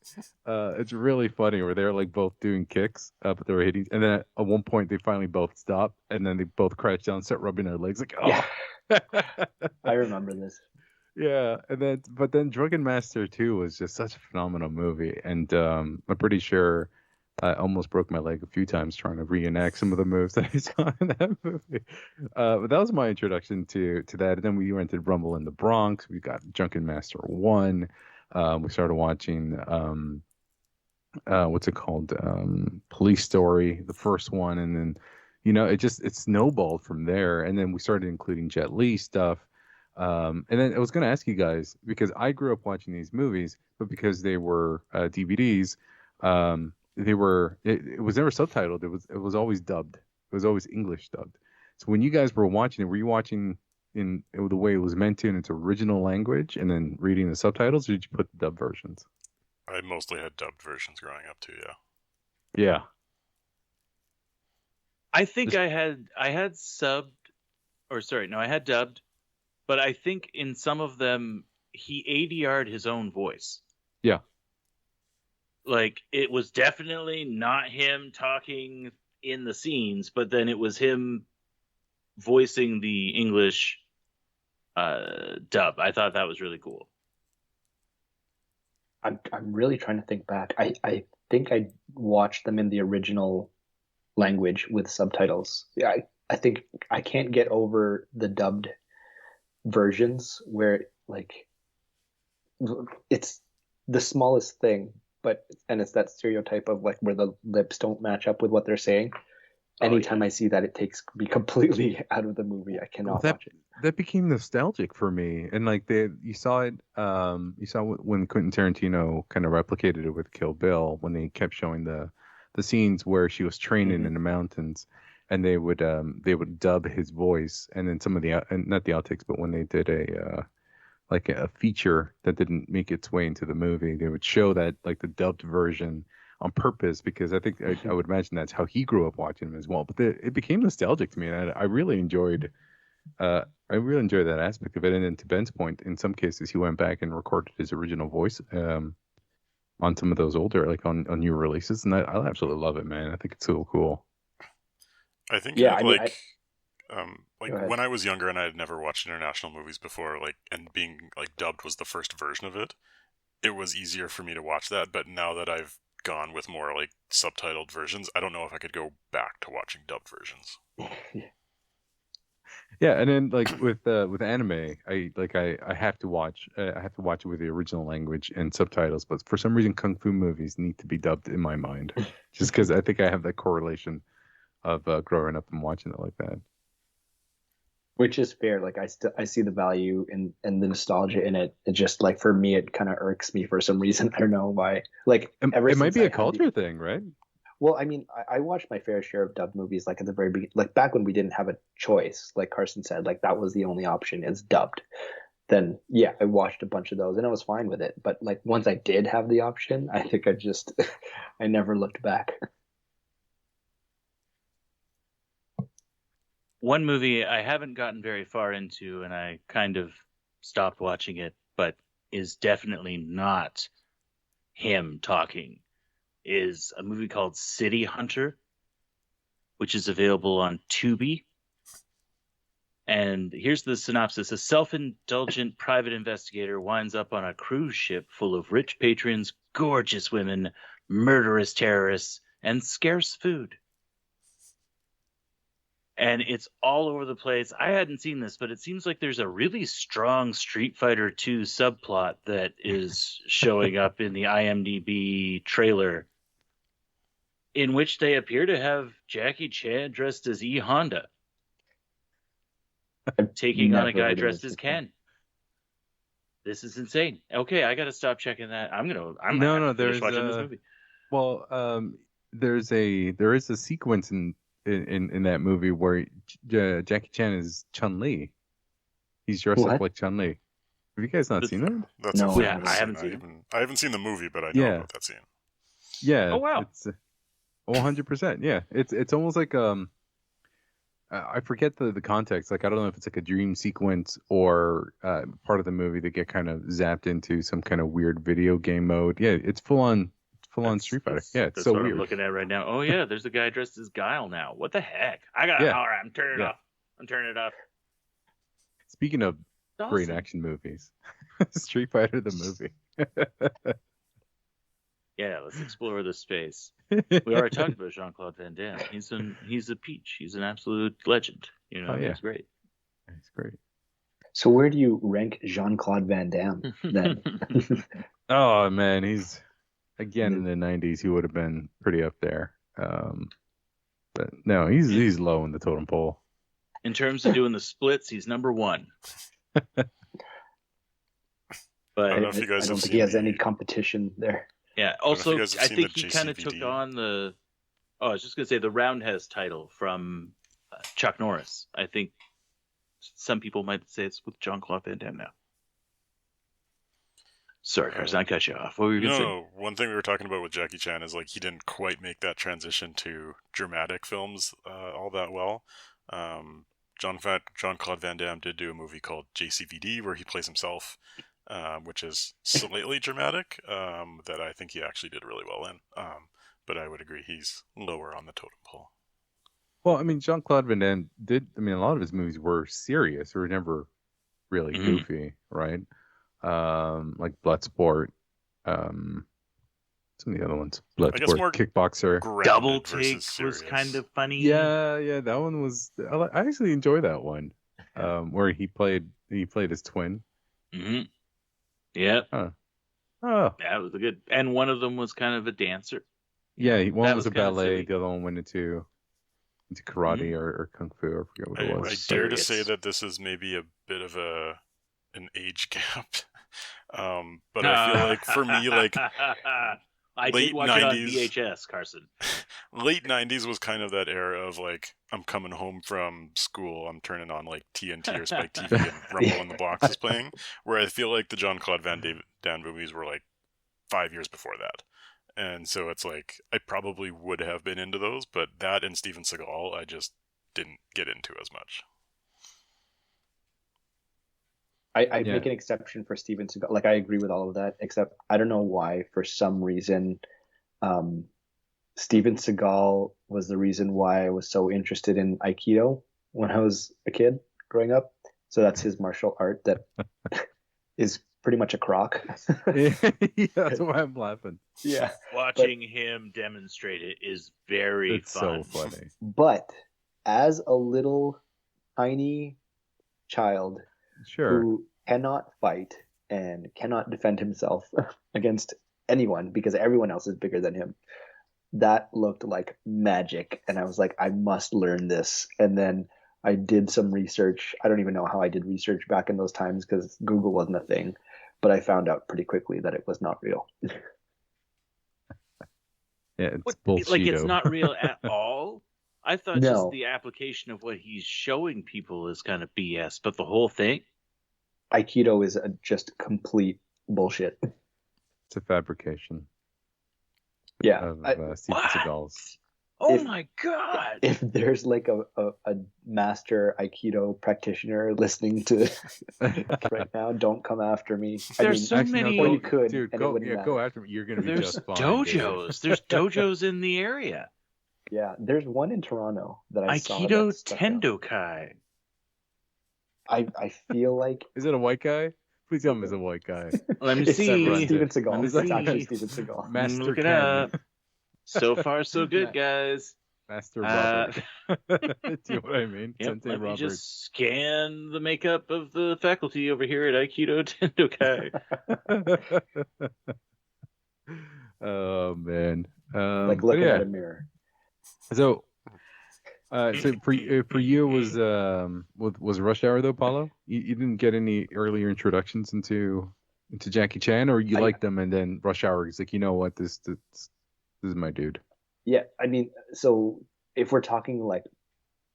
It's really funny where they're like both doing kicks, but they were hitting, and then at one point they finally both stop, and then they both crash down and start rubbing their legs like, oh. Yeah. I remember this. Yeah, but then Drunken Master 2 was just such a phenomenal movie, and I'm pretty sure I almost broke my leg a few times trying to reenact some of the moves that I saw in that movie. But that was my introduction to that. And then we rented Rumble in the Bronx. We got Drunken Master 1. We started watching, what's it called? Police Story, the first one. And then, it snowballed from there. And then we started including Jet Li stuff. And then I was going to ask you guys, because I grew up watching these movies, but because they were DVDs, it was never subtitled. It was always dubbed. It was always English dubbed. So when you guys were watching it, were you watching in the way it was meant to in its original language and then reading the subtitles, or did you put the dub versions? I mostly had dubbed versions growing up too, yeah. Yeah. I think I had subbed, I had dubbed, but I think in some of them he ADR'd his own voice. Yeah. Like, it was definitely not him talking in the scenes, but then it was him voicing the English dub. I thought that was really cool. I'm really trying to think back. I think I watched them in the original language with subtitles. Yeah, I think I can't get over the dubbed versions where like it's the smallest thing. And it's that stereotype of like where the lips don't match up with what they're saying. Anytime I see that, it takes me completely out of the movie. I cannot watch it. That became nostalgic for me, and like you saw it. You saw when Quentin Tarantino kind of replicated it with Kill Bill when they kept showing the scenes where she was training in the mountains, and they would dub his voice, and then some of not the outtakes, but when they did a feature that didn't make its way into the movie, they would show that like the dubbed version on purpose, because I think I would imagine that's how he grew up watching them as well. But it became nostalgic to me, and I really enjoyed that aspect of it. And then to Ben's point, in some cases he went back and recorded his original voice on some of those older, like on new releases, and I absolutely love it, man. I think it's so cool. I think when I was younger and I had never watched international movies before, like, and being like dubbed was the first version of it, it was easier for me to watch that. But now that I've gone with more like subtitled versions. I don't know if I could go back to watching dubbed versions. Yeah, and then like with anime, I have to watch it with the original language and subtitles. But for some reason, kung fu movies need to be dubbed in my mind, just because I think I have that correlation of growing up and watching it like that. Which is fair. Like I see the value in the nostalgia in it. It just like for me, it kind of irks me for some reason. I don't know why. Like it might be a culture thing, right? Well, I mean, I watched my fair share of dubbed movies, like at the very beginning, like back when we didn't have a choice, like Carson said, like that was the only option is dubbed. Then yeah, I watched a bunch of those and I was fine with it. But like once I did have the option, I think I never looked back. One movie I haven't gotten very far into, and I kind of stopped watching it, but is definitely not him talking, is a movie called City Hunter, which is available on Tubi. And here's the synopsis. A self-indulgent private investigator winds up on a cruise ship full of rich patrons, gorgeous women, murderous terrorists, and scarce food. And it's all over the place. I hadn't seen this, but it seems like there's a really strong Street Fighter 2 subplot that is showing up in the IMDb trailer, in which they appear to have Jackie Chan dressed as E. Honda taking on a guy dressed as Ken. This is insane. Okay, I got to stop checking that. I'm there's watching this movie. Well, there is a sequence in that movie where Jackie Chan is Chun-Li. He's dressed up like Chun-Li. Have you guys not seen that? That's No, a I haven't seen it. I haven't seen the movie, but I know about that scene. Yeah. Oh wow. It's 100%. Yeah. It's almost like I forget the context. Like I don't know if it's like a dream sequence or part of the movie that get kind of zapped into some kind of weird video game mode. Yeah, it's full on Street Fighter. Yeah, it's that's so what weird. I'm looking at right now. Oh yeah, there's a guy dressed as Guile now. What the heck? All right, I'm turning it off. I'm turning it off. Speaking of Awesome. great action movies, Street Fighter the movie. Yeah, let's explore the space. We already talked about Jean-Claude Van Damme. He's a peach. He's an absolute legend. You know, he's great. He's great. So where do you rank Jean-Claude Van Damme then? Oh man, he's again in the 90s. He would have been pretty up there. But no, he's low in the totem pole. In terms of doing the splits, he's number one. I don't know But if you guys I don't have think seen he has the- any competition there. yeah, I don't know if also you guys have I seen think the he kind of JCVD. took on the. Oh, I was just gonna say the Roundhouse title from Chuck Norris. I think some people might say it's with Jean-Claude Van Damme now. Sorry, Carson, I cut you off. What were you gonna say? No, one thing we were talking about with Jackie Chan is like he didn't quite make that transition to dramatic films all that well. Jean-Claude Van Damme did do a movie called JCVD where he plays himself, which is slightly dramatic, that I think he actually did really well in. But I would agree he's lower on the totem pole. Well, I mean, Jean-Claude Van Damme did. I mean, a lot of his movies were serious, or never really goofy, right? Like Bloodsport, some of the other ones. Bloodsport, more Kickboxer. Grounded Double versus Take was serious. kind of funny. Yeah, that one was. I actually enjoy that one, where he played his twin. Mm-hmm. Yeah. Oh, That was a good. And one of them was kind of a dancer. yeah. One That was a was kinda ballet. silly. The other one went into karate or kung fu. I forget what it I was. dare to Serious. say that this is maybe a bit of an age gap. But I feel like for me, like I late did watch it on 90s. VHS, Carson. late 90s was kind of that era of like I'm coming home from school, I'm turning on like TNT or Spike TV and Rumble in the Box is playing, where I feel like the Jean-Claude Van Damme movies were like 5 years before that. And so it's like I probably would have been into those, but that and Steven Seagal I just didn't get into as much. I make an exception for Steven Seagal. Like I agree with all of that, except I don't know why. For some reason, Steven Seagal was the reason why I was so interested in Aikido when I was a kid growing up. So that's his martial art that is pretty much a crock. Yeah, that's why I'm laughing. Yeah. Watching him demonstrate it is very It's fun. so funny. But as a little tiny child Sure. who cannot fight and cannot defend himself against anyone because everyone else is bigger than him, that looked like magic. And I was like, I must learn this. And then I did some research. I don't even know how I did research back in those times because Google wasn't a thing. But I found out pretty quickly that it was not real. Yeah, it's What, bullshit. like it's not real at all? I thought No. just the application of what he's showing people is kind of BS, but the whole thing? Aikido is just complete bullshit. It's a fabrication Yeah. of Steven What? Seagal's. Oh If- my god! If there's like a master Aikido practitioner listening to right now, don't come after me. There's so many- Or you could, Dude, and it go, wouldn't yeah, matter. go after me. You're gonna be There's just fine. dojos. There's dojos in the area. Yeah, there's one in Toronto that I saw. Aikido that stuck out. Tendokai. I feel like Dude. Is it a white guy? Please tell me it's a white guy. Let me it's see. Steven Let me Seagal. It's see. actually Steven Seagal. Master Look it Ken. up. So far, so good, guys. Master Robert. Uh, Do you know what I mean? Yep, Sensei let me Robert. just scan the makeup of the faculty over here at Aikido Tendokai. Oh man. Like but looking yeah. at a mirror. So for you was Rush Hour though, Paulo? You didn't get any earlier introductions into Jackie Chan, or you I- liked them and then Rush Hour is like, you know what, this is my dude. Yeah, I mean, so if we're talking like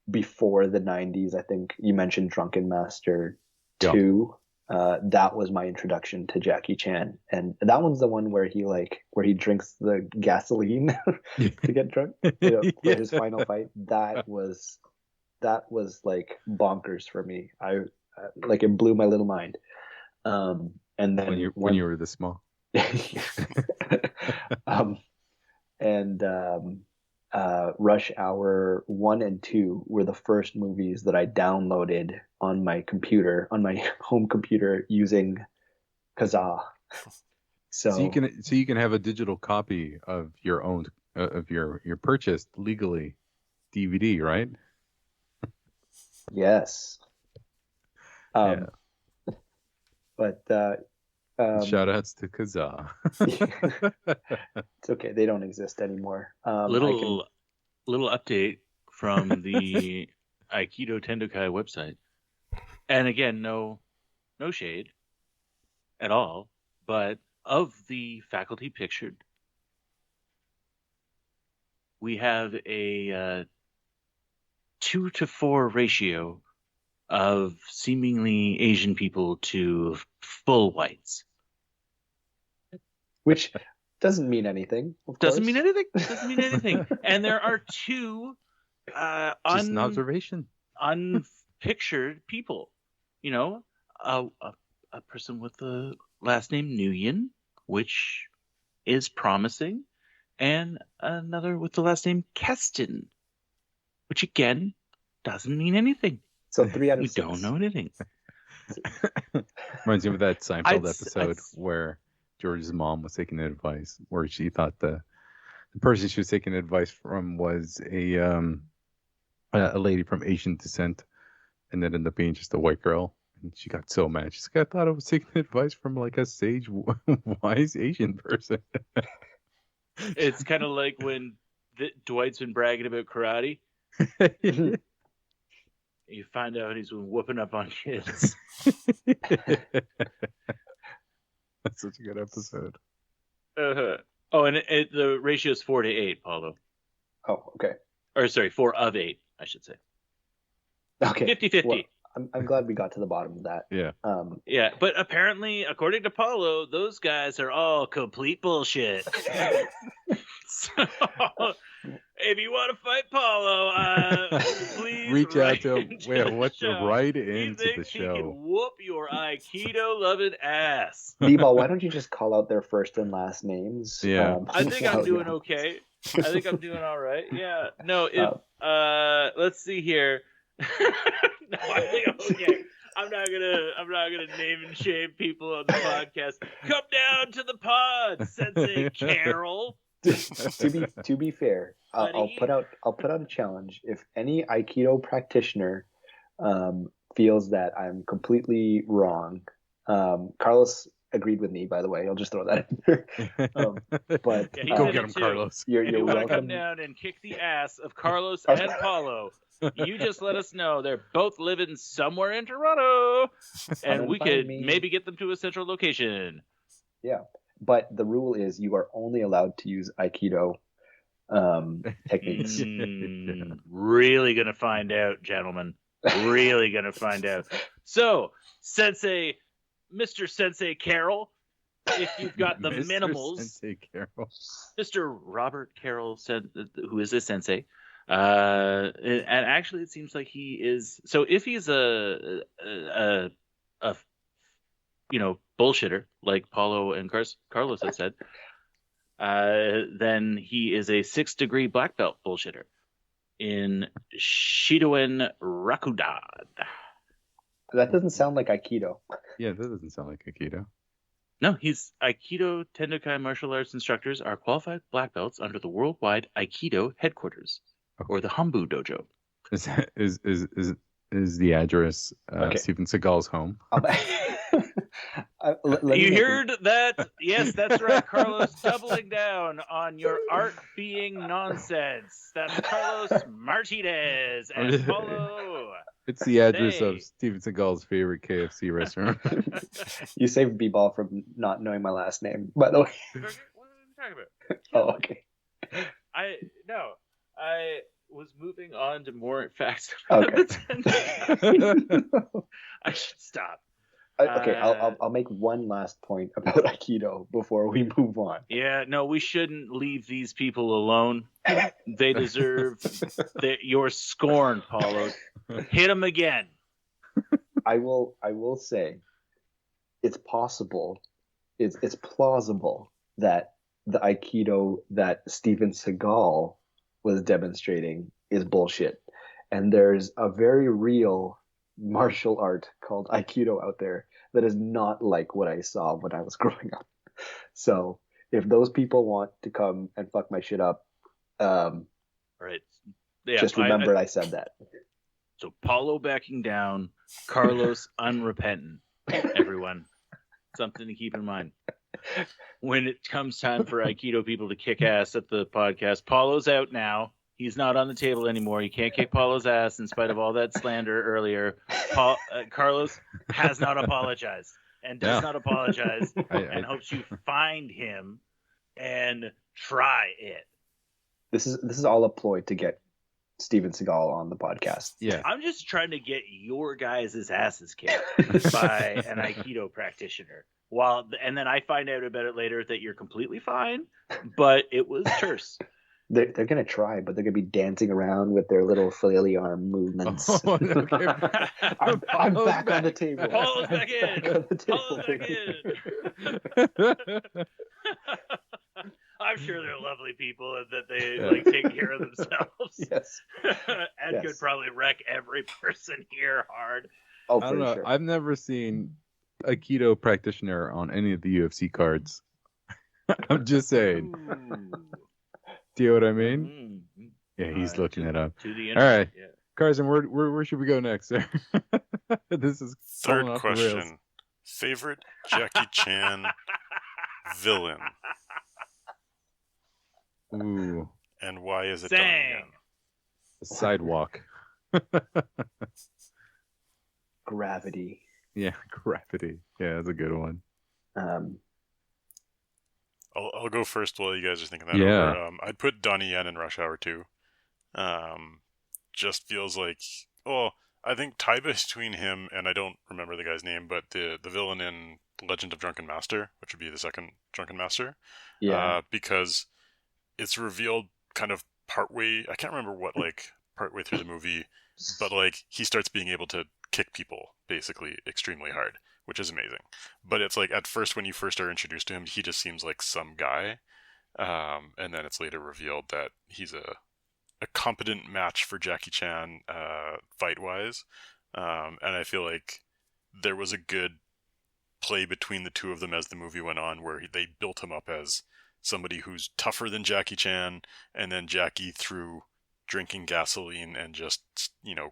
before the 90s, I think you mentioned Drunken Master Yeah. 2. That was my introduction to Jackie Chan. And that one's the one where he drinks the gasoline to get drunk, for Yeah. his final fight. That was like bonkers for me. I like it blew my little mind. And then when you were this small. Rush Hour 1 and 2 were the first movies that I downloaded on my computer, on my home computer using Kazaa. So you can have a digital copy of your own of your purchased legally DVD, right? yes. But Shout outs to Kazaa. it's okay. They don't exist anymore. Little update from the Aikido Tendokai website. And again, no shade at all, but of the faculty pictured, we have a 2-to-4 ratio of seemingly Asian people to full whites. which doesn't mean anything. Of Doesn't course. mean anything. Doesn't mean anything. And there are two Just an observation. unpictured people. You know, a person with the last name Nguyen, which is promising, and another with the last name Keston, which again doesn't mean anything. So 3 out of We 6. don't know anything. Reminds me of that Seinfeld I'd episode s- where George's mom was taking advice, where she thought the person she was taking advice from was a lady from Asian descent, and that ended up being just a white girl. And she got so mad. She's like, I thought I was taking advice from like a sage, wise Asian person. It's kind of like when Dwight's been bragging about karate. You find out he's been whooping up on kids. That's such a good episode. Uh-huh. Oh, and the ratio is 4-to-8, Paulo. Oh, okay. Or sorry, 4 of 8, I should say. Okay. 50-50. Well, I'm glad we got to the bottom of that. Yeah. Yeah, but apparently, according to Paulo, those guys are all complete bullshit. So, if you want to fight Paulo, please Reach out write to him. into Wait, the what? show. Right He into the thinks he can show. whoop your Aikido-loving ass. Bebo, why don't you just call out their first and last names? Yeah. I think that I'm would be doing awesome. okay. I think I'm doing all right. Yeah. No, if let's see here. No, I think I'm okay. I'm not gonna name and shame people on the podcast. Come down to the pod, Sensei Carol. To be fair, I'll Buddy. put out a challenge. If any Aikido practitioner feels that I'm completely wrong, Carlos agreed with me. By the way, I'll just throw that in there. But Yeah, he Go did get it him, too. Carlos. you're If you want to come welcome. down and kick the ass of Carlos and Paulo, you just let us know. They're both living somewhere in Toronto, and we find could me. maybe get them to a central location. But the rule is you are only allowed to use Aikido techniques. Really gonna find out, gentlemen. Really gonna find out. So, Mr. Sensei Carroll, if you've got the Mr. minimals, Sensei Carol. Mr. Robert Carroll said, who is a sensei, and actually it seems like he is. So if he's a bullshitter like Paulo and Carlos had said, then he is a 6th degree black belt bullshitter in Shidoen Rakudan. That doesn't sound like Aikido. Yeah, that doesn't sound like Aikido. No, he's Aikido Tendokai martial arts instructors are qualified black belts under the worldwide Aikido headquarters, or the Hambu Dojo. Is the address Okay. Steven Seagal's home? Let me You make- heard that? Yes, that's right. Carlos doubling down on your art being nonsense. That's Carlos Martinez and Paulo. It's the address Hey. of Steven Seagal's favorite KFC restaurant. You saved B-Ball from not knowing my last name, by the way. What are you talking about? Oh, okay. I was moving on to more facts. Okay. I should stop. Okay, I'll make one last point about Aikido before we move on. Yeah, no, we shouldn't leave these people alone. They deserve your scorn, Paulo. Hit them again. I will say it's possible, it's plausible that the Aikido that Steven Seagal was demonstrating is bullshit. And there's a very real martial art called Aikido out there that is not like what I saw when I was growing up. So if those people want to come and fuck my shit up, Right. Yeah, just remember I said that. So Paulo backing down, Carlos unrepentant. Everyone, something to keep in mind. When it comes time for Aikido people to kick ass at the podcast, Paulo's out now. He's not on the table anymore. You can't kick Paulo's ass in spite of all that slander earlier. Carlos has not apologized and does not apologize and hopes you find him and try it. This is all a ploy to get Steven Seagal on the podcast. Yeah. I'm just trying to get your guys' asses kicked by an Aikido practitioner. And then I find out about it later that you're completely fine, but it was terse. They're gonna try, but they're gonna be dancing around with their little flaily arm movements. Oh, okay. I'm back on the table. Paulo's I'm back in. on the table. Paulo's back in. I'm sure they're lovely people and that they like take care of themselves. Yes. And Yes. could probably wreck every person here hard. Oh, I for don't know. sure. I've never seen a keto practitioner on any of the UFC cards. I'm just saying. Do you know what I mean? Yeah, he's looking it up. To the All right. Yeah. Carson, where should we go next, sir? This is falling Third off the rails. question. Favorite Jackie Chan villain, Ooh, and why is it Donnie Sang. Yen? sidewalk. Gravity. Yeah, gravity. Yeah, that's a good one. I'll go first while you guys are thinking that Yeah. over. I'd put Donnie Yen in Rush Hour 2. Just feels like, I think tie between him and I don't remember the guy's name, but the villain in Legend of Drunken Master, which would be the second Drunken Master. Yeah. Because it's revealed kind of partway, I can't remember what, like, partway through the movie, but, like, he starts being able to kick people, basically, extremely hard, which is amazing. But it's like, at first, when you first are introduced to him, he just seems like some guy. And then it's later revealed that he's a competent match for Jackie Chan, fight-wise. And I feel like there was a good play between the two of them as the movie went on, where they built him up as somebody who's tougher than Jackie Chan, and then Jackie, through drinking gasoline and just,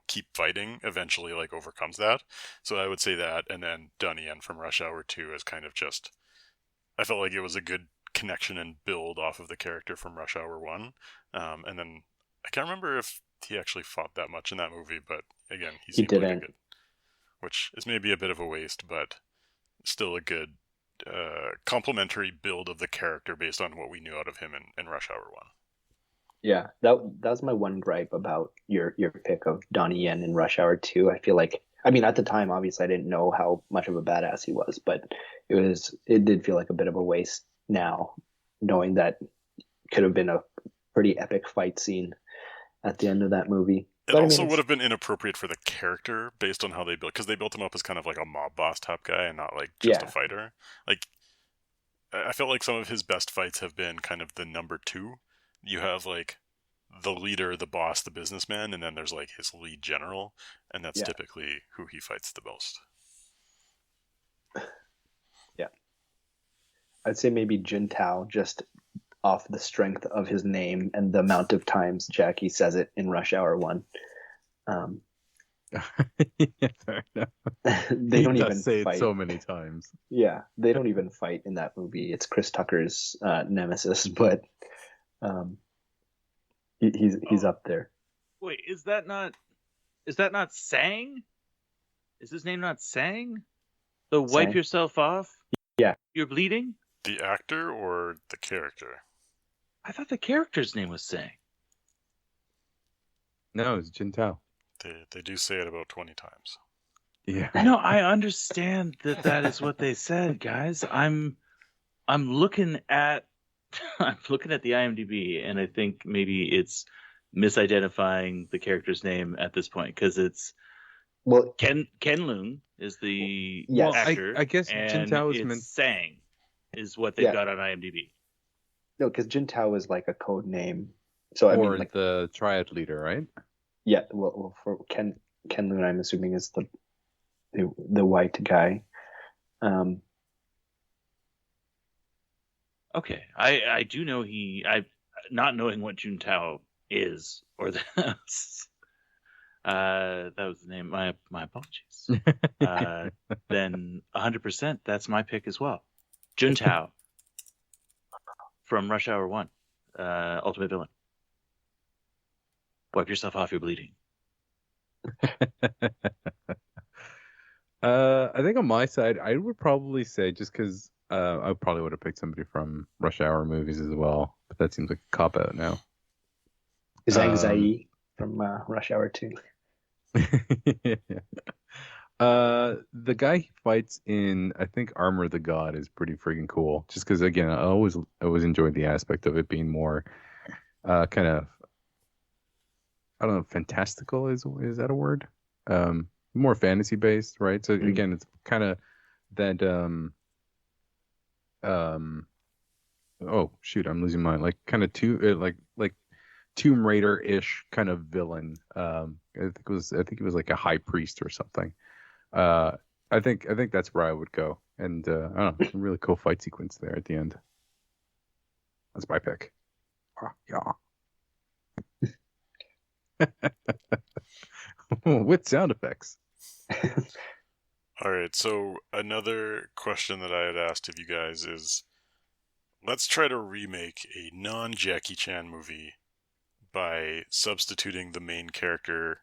keep fighting, eventually overcomes that. So I would say that, and then Donnie Yen from Rush Hour 2 is kind of just, I felt like it was a good connection and build off of the character from Rush Hour 1. And then I can't remember if he actually fought that much in that movie, but again, he seemed like a good, which is maybe a bit of a waste, but still a good complementary build of the character based on what we knew out of him in Rush Hour 1. Yeah, that was my one gripe about your pick of Donnie Yen in Rush Hour 2. I feel like, I mean, at the time, obviously, I didn't know how much of a badass he was, but it did feel like a bit of a waste now, knowing that could have been a pretty epic fight scene at the end of that movie. It also would have been inappropriate for the character based on how they built, because they built him up as kind of like a mob boss type guy and not like just a fighter. Like, I felt like some of his best fights have been kind of the number two. You have like the leader, the boss, the businessman, and then there's like his lead general, and that's typically who he fights the most. Yeah. I'd say maybe Jin Tao, just off the strength of his name and the amount of times Jackie says it in Rush Hour 1. Fair enough. They don't even say fight. It so many times. Yeah, they don't even fight in that movie. It's Chris Tucker's nemesis, but he's up there. Wait, is that not Sang? Is his name not Sang? The wipe yourself off? Yeah. You're bleeding? The actor or the character? I thought the character's name was Sang. No, it's Jin Tao. They do say it about 20 times. Yeah. No, I understand that is what they said, guys. I'm looking at the IMDb, and I think maybe it's misidentifying the character's name at this point, because it's Ken Leung is the actor. I guess Jin Tao is meant. Sang is what they've got on IMDb. No, because Jin Tao is like a code name. So I mean, like the triad leader, right? Yeah. Well, for Ken Leung, I'm assuming is the white guy. Okay, I do know not knowing what Jun Tao is, or that was the name. My apologies. Then 100%, that's my pick as well. Jun Tao from Rush Hour 1, Ultimate Villain. Wipe yourself off, you're bleeding. I think on my side, I would probably say, just because I probably would have picked somebody from Rush Hour movies as well, but that seems like a cop-out now. Zhang Ziyi from Rush Hour 2. The guy he fights in, I think, Armor of the God is pretty freaking cool. Just because, again, I always enjoyed the aspect of it being more kind of, I don't know, fantastical is that a word? More fantasy based, right? So again, it's kind of that oh shoot, I'm losing mine. Like kind of like Tomb Raider-ish kind of villain. I think it was like a high priest or something. I think that's where I would go. And I don't know, a really cool fight sequence there at the end. That's my pick. Yeah. With sound effects. All right, so another question that I had asked of you guys is, let's try to remake a non-Jackie Chan movie by substituting the main character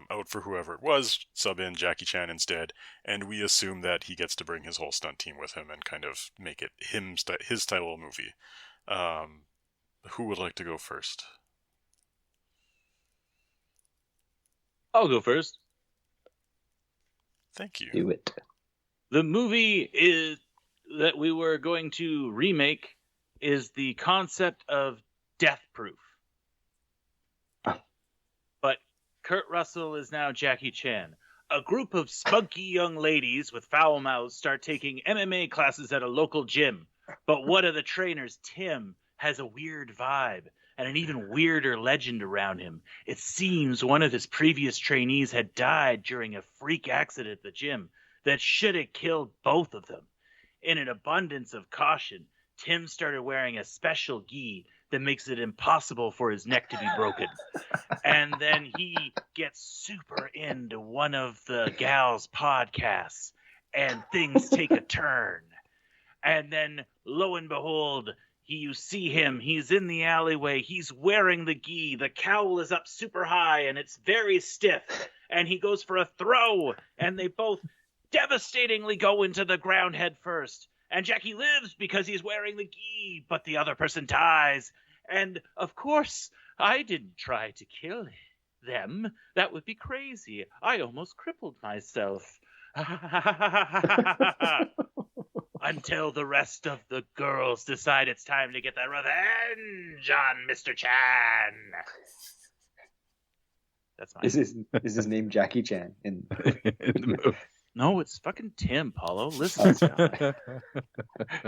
out for whoever it was, sub in Jackie Chan instead, and we assume that he gets to bring his whole stunt team with him and kind of make it his style of movie. Who would like to go first? I'll go first. Thank you. Do it. The movie that we were going to remake is the concept of Death Proof. But Kurt Russell is now Jackie Chan. A group of spunky young ladies with foul mouths start taking MMA classes at a local gym. But one of the trainers, Tim, has a weird vibe. and an even weirder legend around him. It seems one of his previous trainees had died during a freak accident at the gym that should have killed both of them. In an abundance of caution, Tim started wearing a special gi that makes it impossible for his neck to be broken. And then he gets super into one of the gals' podcasts, and things take a turn. And then, lo and behold, you see him. He's in the alleyway. He's wearing the gi. The cowl is up super high, and it's very stiff. And he goes for a throw, and they both devastatingly go into the ground head first. And Jackie lives because he's wearing the gi, but the other person dies. And, of course, I didn't try to kill them. That would be crazy. I almost crippled myself. Until the rest of the girls decide it's time to get their revenge on Mr. Chan. That's mine. Is his name Jackie Chan? In the movie. No, it's fucking Tim, Paulo. Listen, Scott.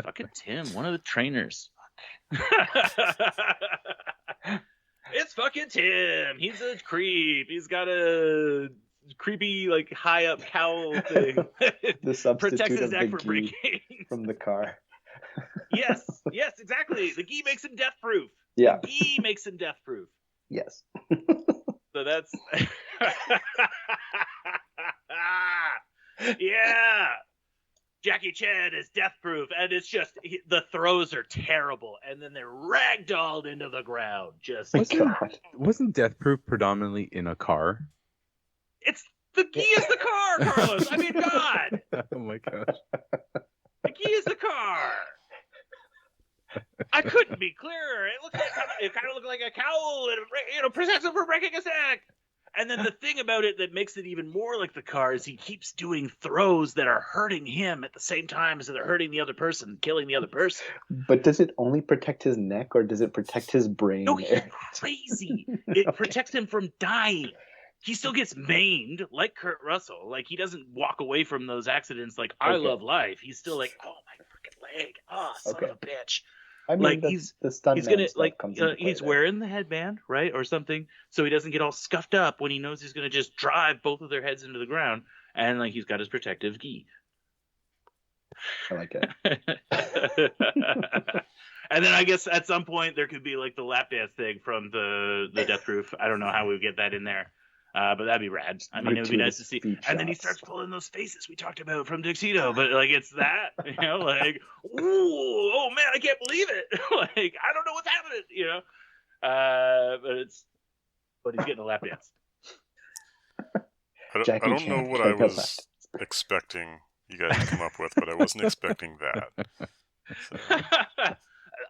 Fucking Tim, one of the trainers. It's fucking Tim. He's a creep. He's got a creepy, like, high up cowl thing. The substitute protects his of neck the from gi breaking. from the car. Yes, exactly. The gi makes him death proof. Yeah. The gi makes him death proof. Yes. So that's yeah. Jackie Chan is death proof, and it's just the throws are terrible, and then they're ragdolled into the ground. Just Wasn't Death Proof predominantly in a car? it's the gi is the car, Carlos. I mean, God, Oh my gosh. the gi is the car. I couldn't be clearer. It kind of looked like a cowl, and protects him from breaking his neck. And then the thing about it that makes it even more like the car is he keeps doing throws that are hurting him at the same time as they're hurting the other person, killing the other person. But does it only protect his neck, or does it protect his brain? No, he's crazy. It protects him from dying. He still gets maimed like Kurt Russell. Like, he doesn't walk away from those accidents like, I love life. He's still like, oh, my freaking leg. Oh, son of a bitch. I mean, like, the he's stuntman gonna, stuff like, comes into play he's there. wearing the headband, right, or something, so he doesn't get all scuffed up when he knows he's gonna just drive both of their heads into the ground, and, like, he's got his protective gi. I like it. And then I guess at some point there could be, like, the lap dance thing from the Death Proof. I don't know how we would get that in there. But that'd be rad. I mean, it would be nice to see. And then he starts pulling those faces we talked about from Tuxedo. But, like, it's that, you know, like, ooh, oh, man, I can't believe it. Like, I don't know what's happening, you know. But he's getting a lap dance. I don't know what I was expecting you guys to come up with, but I wasn't expecting that. So.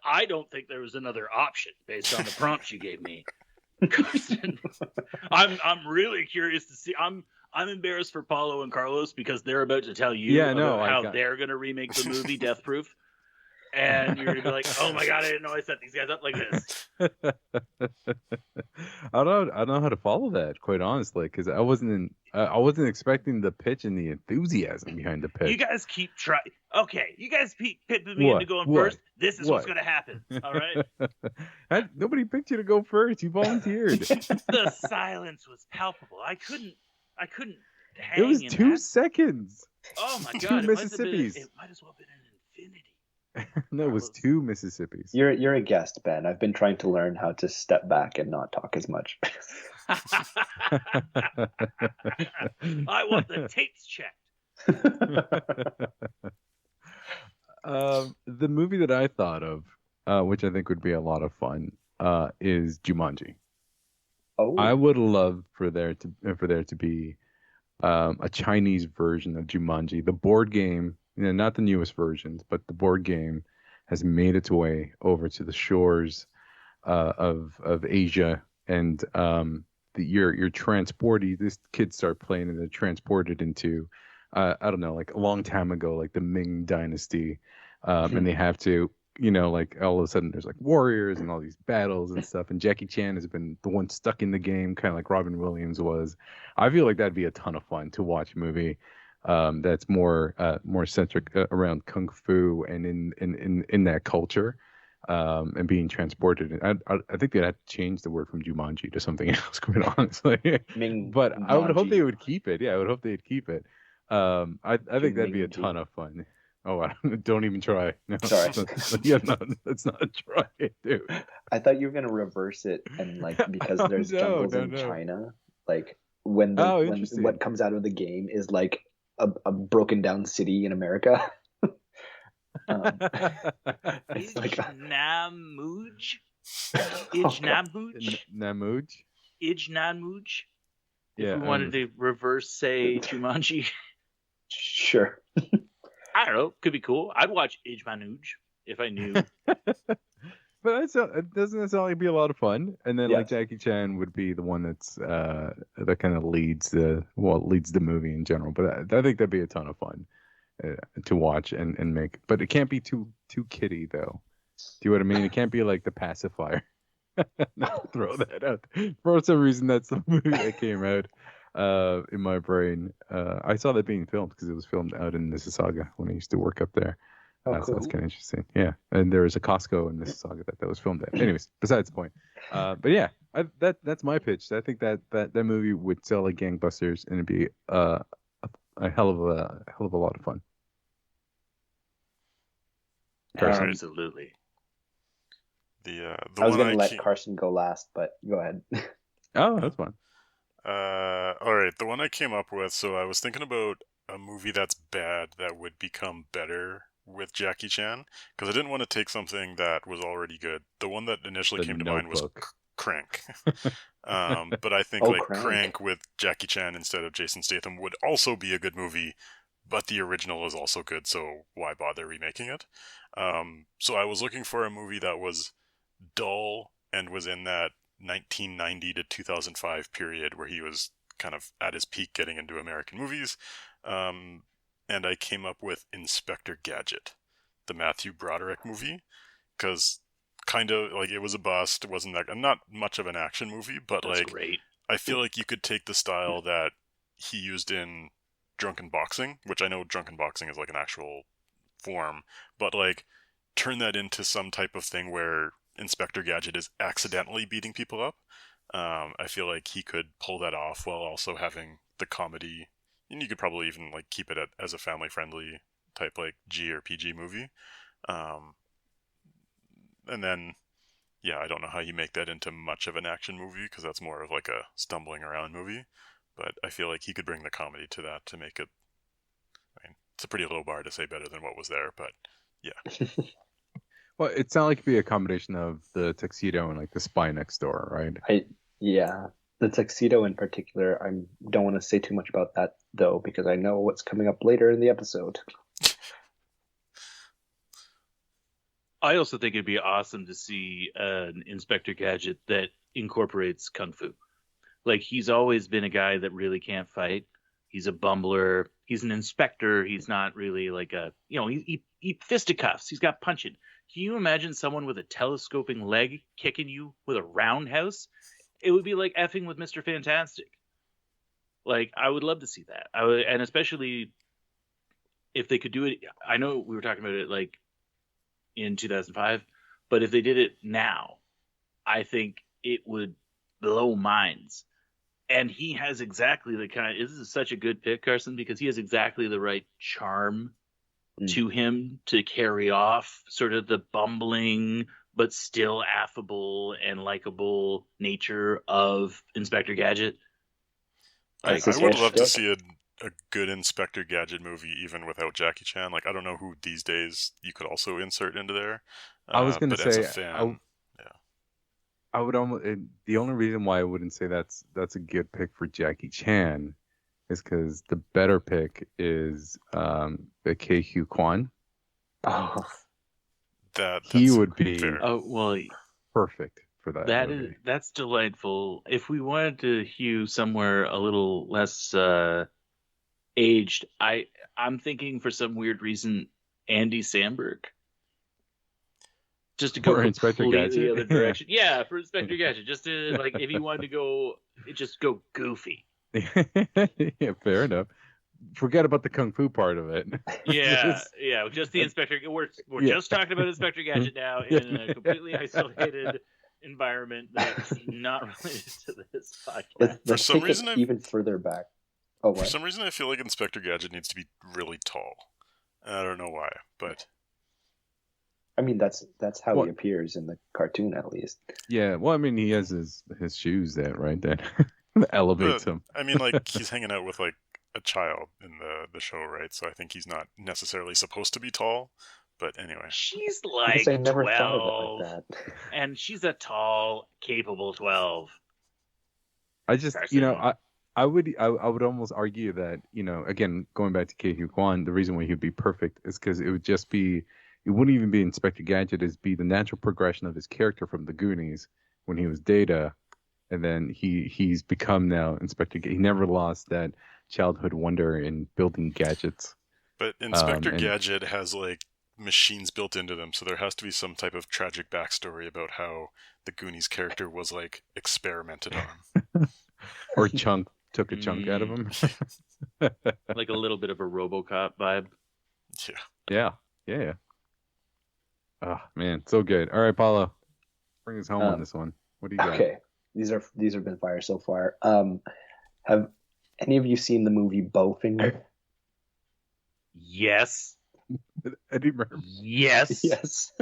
I don't think there was another option based on the prompts you gave me. Carson. I'm really curious to see. I'm embarrassed for Paulo and Carlos because they're about to tell you how they're going to remake the movie Death Proof, and you're going to be like, "Oh my god, I didn't know I set these guys up like this." I don't know how to follow that, quite honestly, because I wasn't expecting the pitch and the enthusiasm behind the pitch. You guys keep trying. Okay, you guys pipping me into going first. This is what's going to happen. All right. Nobody picked you to go first. You volunteered. The silence was palpable. I couldn't hang. It was 2 seconds. Oh my god! 2 Mississippis. It might as well have been an infinity. No, it was 2 Mississippis. You're a guest, Ben. I've been trying to learn how to step back and not talk as much. I want the tapes checked. The movie that I thought of, which I think would be a lot of fun, is Jumanji. Oh, I would love for there to be a Chinese version of Jumanji. The board game, not the newest versions, but the board game has made its way over to the shores of Asia, and you're transported. This kids start playing, and they're transported into I don't know, like a long time ago, like the Ming Dynasty, and they have to, like all of a sudden there's like warriors and all these battles and stuff. And Jackie Chan has been the one stuck in the game, kind of like Robin Williams was. I feel like that'd be a ton of fun to watch a movie that's more centric around kung fu and in that culture. and being transported. I think they'd have to change the word from Jumanji to something else, quite honestly. But I would hope they would keep it. Yeah, I would hope they'd keep it. I think that'd be a ton of fun. Oh, don't even try. No, Sorry. let's not try it, dude. I thought you were gonna reverse it and like because there's jungles in China, like when what comes out of the game is like a broken down city in America. It's like Namuj. Namuj. Ijnamuj. Yeah. If we wanted to reverse say Jumanji. Sure. I don't know. Could be cool. I'd watch Ijmanuj if I knew. But doesn't that sound like it'd be a lot of fun? And then Yes. like Jackie Chan would be the one that's that kind of leads the movie in general. But I think that'd be a ton of fun to watch and make. But it can't be too kiddie though. Do you know what I mean? It can't be like The Pacifier. Throw that out. For some reason, that's the movie that came out in my brain. I saw that being filmed because it was filmed out in Mississauga when I used to work up there. Oh, So that's kind of interesting. Yeah, and there was a Costco in Mississauga that was filmed at. Anyways, besides the point. But yeah, that's my pitch. I think that movie would sell like gangbusters and it'd be a hell of a lot of fun. Absolutely. I was going to let Carson go last, but go ahead. Oh, that's fun. All right, the one I came up with. So I was thinking about a movie that's bad that would become better with Jackie Chan, because I didn't want to take something that was already good. The one that initially came to mind was Crank. But I think Crank with Jackie Chan instead of Jason Statham would also be a good movie, but the original is also good, so why bother remaking it? So I was looking for a movie that was dull and was in that 1990 to 2005 period where he was kind of at his peak getting into American movies. And I came up with Inspector Gadget, the Matthew Broderick movie, because kind of like it was a bust. It wasn't that not much of an action movie, but That's like great. I feel like you could take the style that he used in Drunken Boxing, which I know Drunken Boxing is like an actual form, but like turn that into some type of thing where Inspector Gadget is accidentally beating people up. I feel like he could pull that off while also having the comedy, and you could probably even like keep it as a family-friendly type like G or PG movie. And then, yeah, I don't know how you make that into much of an action movie because that's more of like a stumbling around movie. But I feel like he could bring the comedy to that to make it. I mean, it's a pretty low bar to say better than what was there, but yeah. Well, it sounds like it'd be a combination of the Tuxedo and like The Spy Next Door, right? Yeah, the Tuxedo in particular. I don't want to say too much about that though because I know what's coming up later in the episode. I also think it'd be awesome to see an Inspector Gadget that incorporates kung fu. Like, he's always been a guy that really can't fight. He's a bumbler. He's an inspector. He's not really like a, he fisticuffs. He's got punching. Can you imagine someone with a telescoping leg kicking you with a roundhouse? It would be like effing with Mr. Fantastic. Like, I would love to see that. And especially if they could do it. I know we were talking about it like in 2005, but if they did it now, I think it would blow minds. And he has exactly the kind. This is such a good pick, Carson, because he has exactly the right charm to him to carry off sort of the bumbling but still affable and likable nature of Inspector Gadget. I would love to see a good Inspector Gadget movie even without Jackie Chan. Like, I don't know who these days you could also insert into there. I was going to say, as a fan, I would almost. The only reason why I wouldn't say that's a good pick for Jackie Chan is because the better pick is the Ke-Huy Quan. Oh, he would be perfect for that. That's delightful. If we wanted to hew somewhere a little less aged, I'm thinking for some weird reason Andy Samberg. Just to go completely the other direction. Yeah, for Inspector Gadget. Just to, like, if you wanted to go goofy. Yeah, fair enough. forget about the kung fu part of it. Yeah, just the Inspector. We're Yeah. just talking about Inspector Gadget now in a completely isolated environment that's not related to this podcast. Let's some take reason it I've- even further back. Oh, For what? some reason, I feel like Inspector Gadget needs to be really tall. I don't know why, but I mean, that's how What? he appears in the cartoon, at least. Yeah, well, I mean, he has his shoes that right that elevates him. I mean, like he's hanging out with like a child in the show, right? So I think he's not necessarily supposed to be tall. But anyway, She's I like guess I never 12, thought of it like that. and she's a tall, capable 12. I just, you know, Person. I would almost argue that, you know, again, going back to Ke-Huy Quan, the reason why he'd be perfect is because it would just be, it wouldn't even be Inspector Gadget, it'd be the natural progression of his character from the Goonies when he was Data, and then he's become now Inspector Gadget. He never lost that childhood wonder in building gadgets. but Inspector and- Gadget has like machines built into them, so there has to be some type of tragic backstory about how the Goonies character was like experimented on. Or Chunk took a chunk out of him. Like a little bit of a RoboCop vibe. Yeah. Yeah. Oh man, so good. All right, Paulo, bring us home on this one. What do you got? Okay, these have been fire so far. Have any of you seen the movie Bowfinger? Yes. Eddie Murphy. Yes. Yes.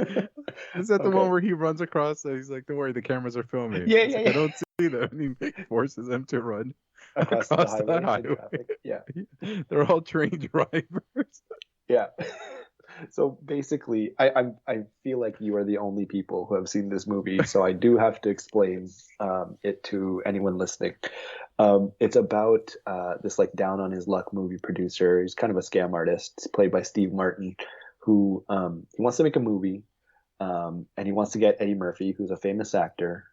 Is that the Okay. one where he runs across? He's like, "Don't worry, the cameras are filming." Yeah, It's yeah, like, yeah. I don't see them. And he forces them to run Across across the that highway. in highway. traffic. Yeah. They're all trained drivers. Yeah. So basically, I feel like you are the only people who have seen this movie, so I do have to explain it to anyone listening. It's about this like down on his luck movie producer. He's kind of a scam artist. He's played by Steve Martin, who he wants to make a movie, and he wants to get Eddie Murphy, who's a famous actor,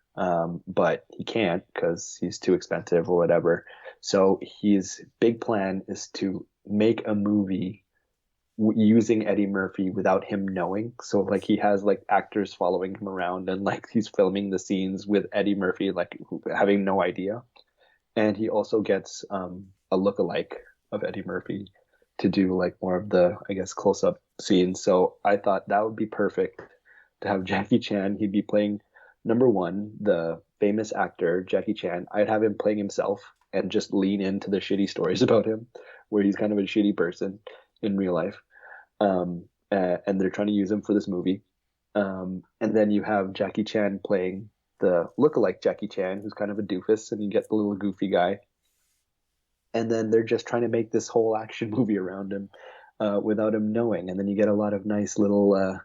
but he can't because he's too expensive or whatever. So his big plan is to make a movie using Eddie Murphy without him knowing. So like he has like actors following him around and like he's filming the scenes with Eddie Murphy like having no idea. And he also gets a lookalike of Eddie Murphy to do like more of the, I guess, close-up scenes. So I thought that would be perfect to have Jackie Chan. He'd be playing number one, the famous actor Jackie Chan. I'd have him playing himself and just lean into the shitty stories about him, where he's kind of a shitty person in real life, and they're trying to use him for this movie. And then you have Jackie Chan playing the lookalike Jackie Chan, who's kind of a doofus, and you get the little goofy guy. And then they're just trying to make this whole action movie around him without him knowing. And then you get a lot of nice little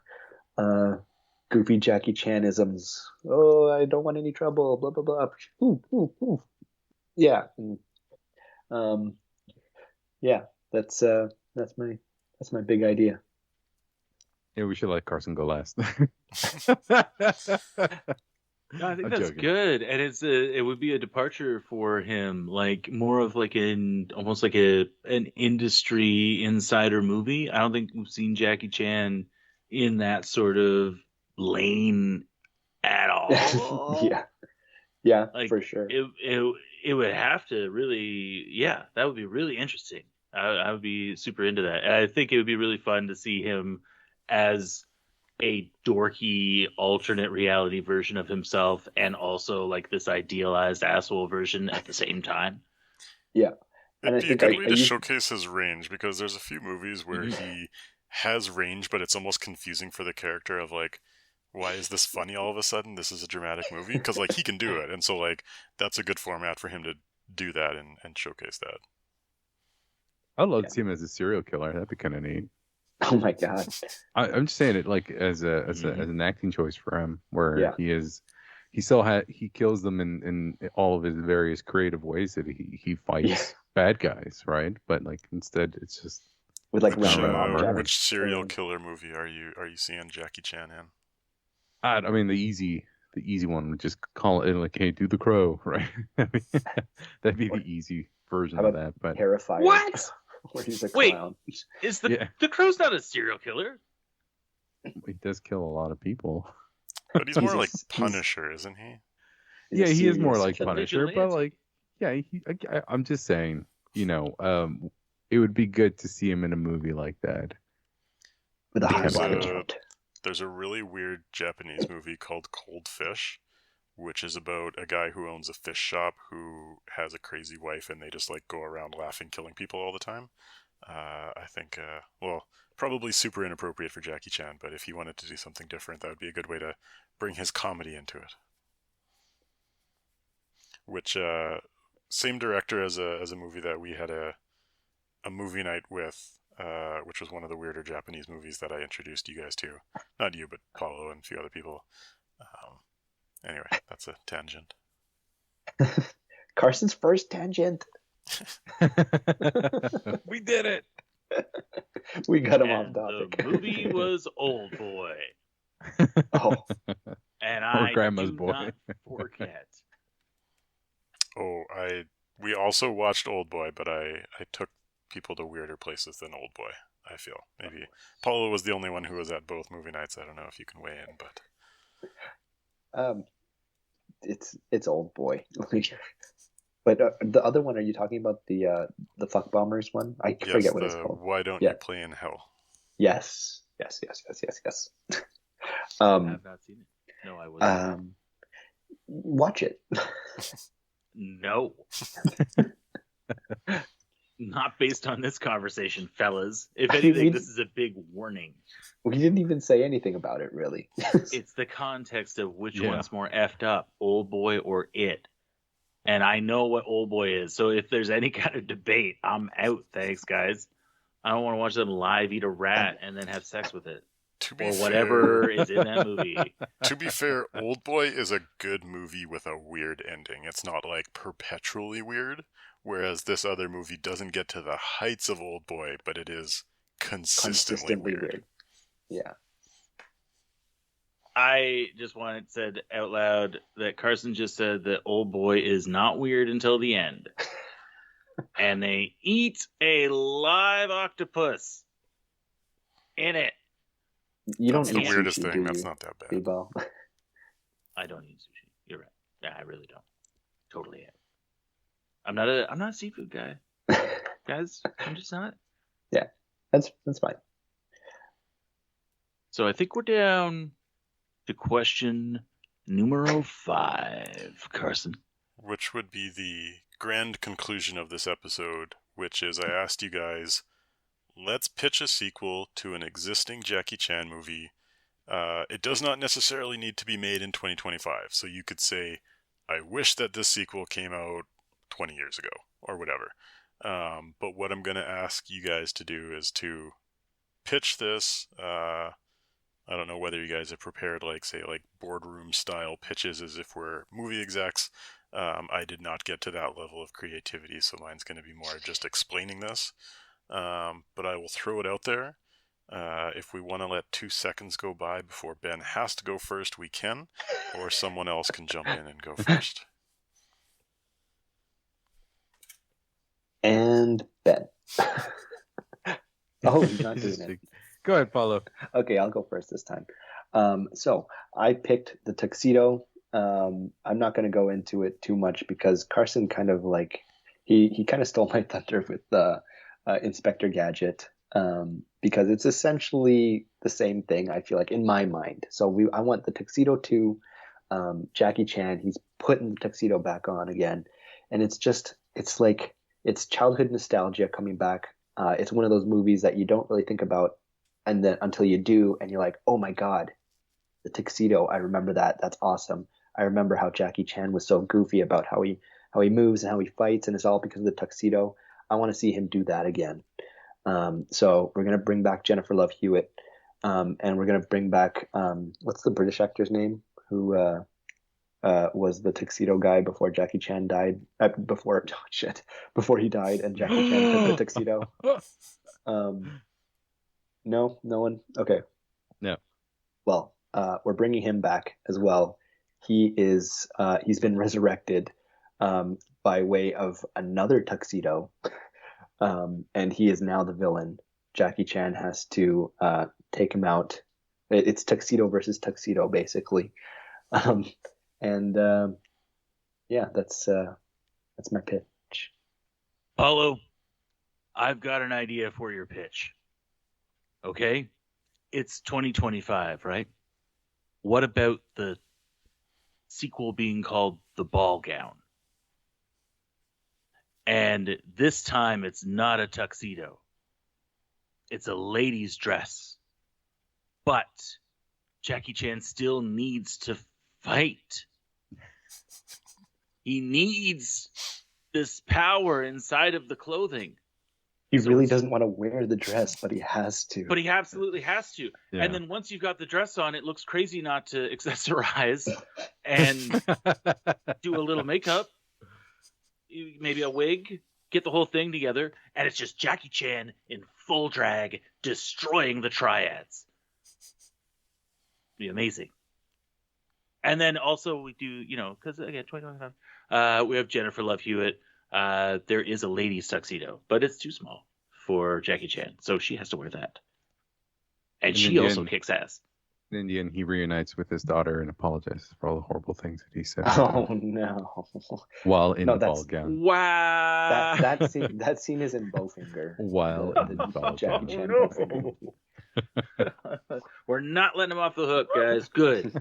goofy Jackie Chanisms. Oh, I don't want any trouble. Blah blah blah. Ooh, ooh, ooh. Yeah. And, yeah. That's my big idea. Yeah, we should let Carson go last. No, I think I'm that's joking. good, and it would be a departure for him, like more of like almost like an industry insider movie. I don't think we've seen Jackie Chan in that sort of lane at all. Yeah, Like, for sure. It would have to really, yeah, that would be really interesting. I would be super into that. And I think it would be really fun to see him as a dorky alternate reality version of himself, and also like this idealized asshole version at the same time. Yeah. And I It'd be a think good I way to used- showcase his range, because there's a few movies where he has range, but it's almost confusing for the character of like, why is this funny all of a sudden? This is a dramatic movie, because like he can do it, and so like that's a good format for him to do that and showcase that. I'd love to see him as a serial killer. That'd be kind of neat. Oh my god. I'm just saying it like as an acting choice for him, where Yeah. he kills them in all of his various creative ways that he fights Yeah. bad guys, right? But like instead, it's just With like Which, random objects. which serial killer movie are you seeing Jackie Chan in? I mean the easy one would just call it like, hey, do the Crow, right? I mean, that'd be the easy version How of about that. But Terrifier. What? Where he's a Wait. clown. Is Yeah. the Crow's not a serial killer? he does kill a lot of people. But he's He's more a- like he's- Punisher, isn't he? He's a Yeah, he is serious more like killer. Punisher, but vigilante. like, yeah, I'm just saying, you know, it would be good to see him in a movie like that. With a high There's body a- count. There's a really weird Japanese movie called Cold Fish, which is about a guy who owns a fish shop who has a crazy wife, and they just like go around laughing, killing people all the time. I think, well, probably super inappropriate for Jackie Chan, but if he wanted to do something different, that would be a good way to bring his comedy into it. Which, same director as a movie that we had a movie night with, which was one of the weirder Japanese movies that I introduced you guys to. Not you, but Paulo and a few other people. Anyway, that's a tangent. Carson's first tangent. We did it. We got him And off topic. the movie was Old Boy, Oh, and Or I Grandma's do Boy. not forget. Oh, we also watched Old Boy, but I took people to weirder places than Old Boy, I feel. Maybe Paulo was the only one who was at both movie nights. I don't know if you can weigh in, but it's Old Boy. But the other one, are you talking about the Fuck Bombers one? I yes, forget what it's called. Why Don't Yeah. You Play in Hell? Yes. I have not seen it. No, I was Watch it. no. Not based on this conversation, fellas. If I anything, mean- this is a big warning. We didn't even say anything about it, really. It's the context of which Yeah. one's more effed up, Old Boy or It. And I know what Old Boy is, so if there's any kind of debate, I'm out. Thanks, guys. I don't want to watch them live eat a rat and then have sex with it, To be or fair, whatever is in that movie. To be fair, Old Boy is a good movie with a weird ending. It's not like perpetually weird, whereas this other movie doesn't get to the heights of Old Boy, but it is consistently weird. Yeah. I just wanted said out loud that Carson just said that Old Boy is not weird until the end. And they eat a live octopus in it. You don't That's the eat weirdest sushi, thing. do That's you, not that bad. B-Ball? I don't eat sushi. You're right. Yeah, I really don't. Totally am. I'm not a seafood guy. Guys, I'm just not. That's fine. So I think we're down to question numero 5, Carson. Which would be the grand conclusion of this episode, which is I asked you guys, let's pitch a sequel to an existing Jackie Chan movie. It does not necessarily need to be made in 2025. So you could say, I wish that this sequel came out 20 years ago, or whatever. But what I'm going to ask you guys to do is to pitch this. I don't know whether you guys have prepared, like, say, like boardroom style pitches as if we're movie execs. I did not get to that level of creativity, so mine's going to be more just explaining this. But I will throw it out there. If we want to let 2 seconds go by before Ben has to go first, we can, or someone else can jump in and go first. And Ben. Oh, he's not doing it. Go ahead, Paulo. Okay, I'll go first this time. So I picked the tuxedo. I'm not going to go into it too much because Carson kind of like he kind of stole my thunder with the Inspector Gadget because it's essentially the same thing. I feel like in my mind. So I want the tuxedo to Jackie Chan. He's putting the tuxedo back on again, and it's like it's childhood nostalgia coming back. It's one of those movies that you don't really think about. And then until you do, and you're like, oh my God, the tuxedo. I remember that. That's awesome. I remember how Jackie Chan was so goofy about how he moves and how he fights, and it's all because of the tuxedo. I want to see him do that again. So we're gonna bring back Jennifer Love Hewitt, and we're gonna bring back what's the British actor's name who was the tuxedo guy before Jackie Chan died? Before he died and Jackie Chan took the tuxedo. No one. Okay. No. Well, we're bringing him back as well. He's been resurrected by way of another tuxedo, and he is now the villain. Jackie Chan has to take him out. It's tuxedo versus tuxedo, basically, yeah, that's my pitch. Paulo, I've got an idea for your pitch. Okay? It's 2025, right? What about the sequel being called The Ball Gown? And this time it's not a tuxedo. It's a lady's dress. But Jackie Chan still needs to fight. He needs this power inside of the clothing. He really doesn't want to wear the dress, but he has to. But he absolutely has to. Yeah. And then once you've got the dress on, it looks crazy not to accessorize and do a little makeup, maybe a wig, get the whole thing together, and it's just Jackie Chan in full drag destroying the triads. Be amazing. And then also we do, because again, 2025, we have Jennifer Love Hewitt. There is a lady's tuxedo, but it's too small for Jackie Chan, so she has to wear that. And she also kicks ass. In the end, he reunites with his daughter and apologizes for all the horrible things that he said. Oh no! While in the ball gown. Wow. That scene is in Bowfinger. While in the ball Jackie gown. Chan no. Bowfinger. We're not letting him off the hook, guys. Good.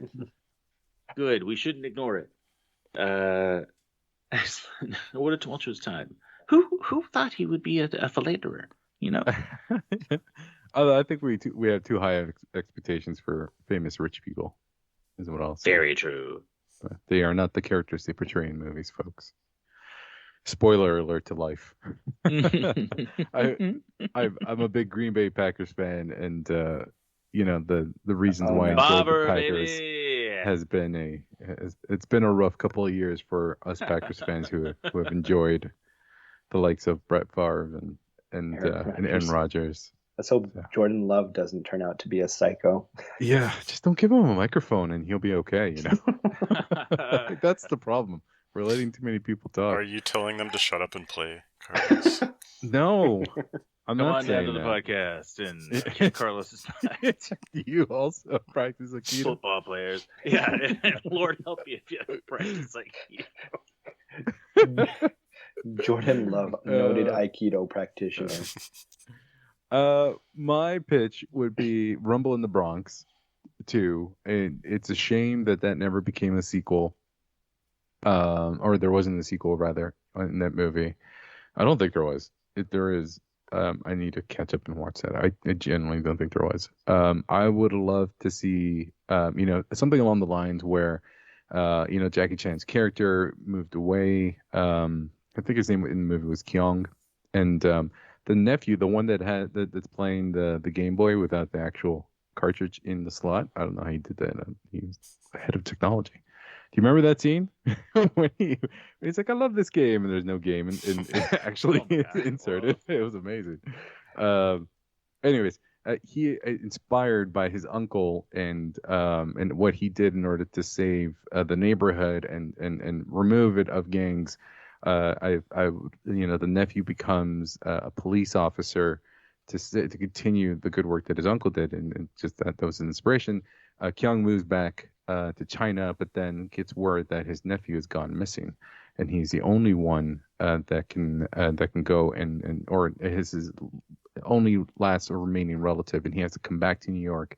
Good. We shouldn't ignore it. What a tumultuous time. Who thought he would be a philanderer? Although I think we have too high expectations for famous rich people, is what I'll say. Very true. But they are not the characters they portray in movies, folks. Spoiler alert to life. I'm a big Green Bay Packers fan, and the reasons why I enjoyed the Packers has been it's been a rough couple of years for us Packers fans who have enjoyed the likes of Brett Favre and Aaron Rodgers. Let's hope Jordan Love doesn't turn out to be a psycho. Yeah, just don't give him a microphone and he'll be okay, That's the problem. We're letting too many people talk. Are you telling them to shut up and play, Carlos? No, I'm Come not on down saying to the that. podcast and kick Carlos's nuts. You also practice Aikido? Football players. Yeah, and Lord help you if you practice Jordan Love, noted Aikido practitioner. My pitch would be Rumble in the Bronx 2. And it's a shame that never became a sequel. Or there wasn't a sequel, rather, in that movie. I don't think there was. If there is, I need to catch up and watch that. I genuinely don't think there was. I would love to see, something along the lines where, Jackie Chan's character moved away. I think his name in the movie was Kyung, and the nephew, the one that's playing the Game Boy without the actual cartridge in the slot. I don't know how he did that. He's the head of technology. Do you remember that scene when he's like, "I love this game," and there's no game, and actually inserted. It was amazing. Anyways, he inspired by his uncle and what he did in order to save the neighborhood and remove it of gangs. The nephew becomes a police officer to continue the good work that his uncle did, and just that was an inspiration. Kyung moves back to China, but then gets word that his nephew has gone missing, and he's the only one that can go or his only last remaining relative, and he has to come back to New York.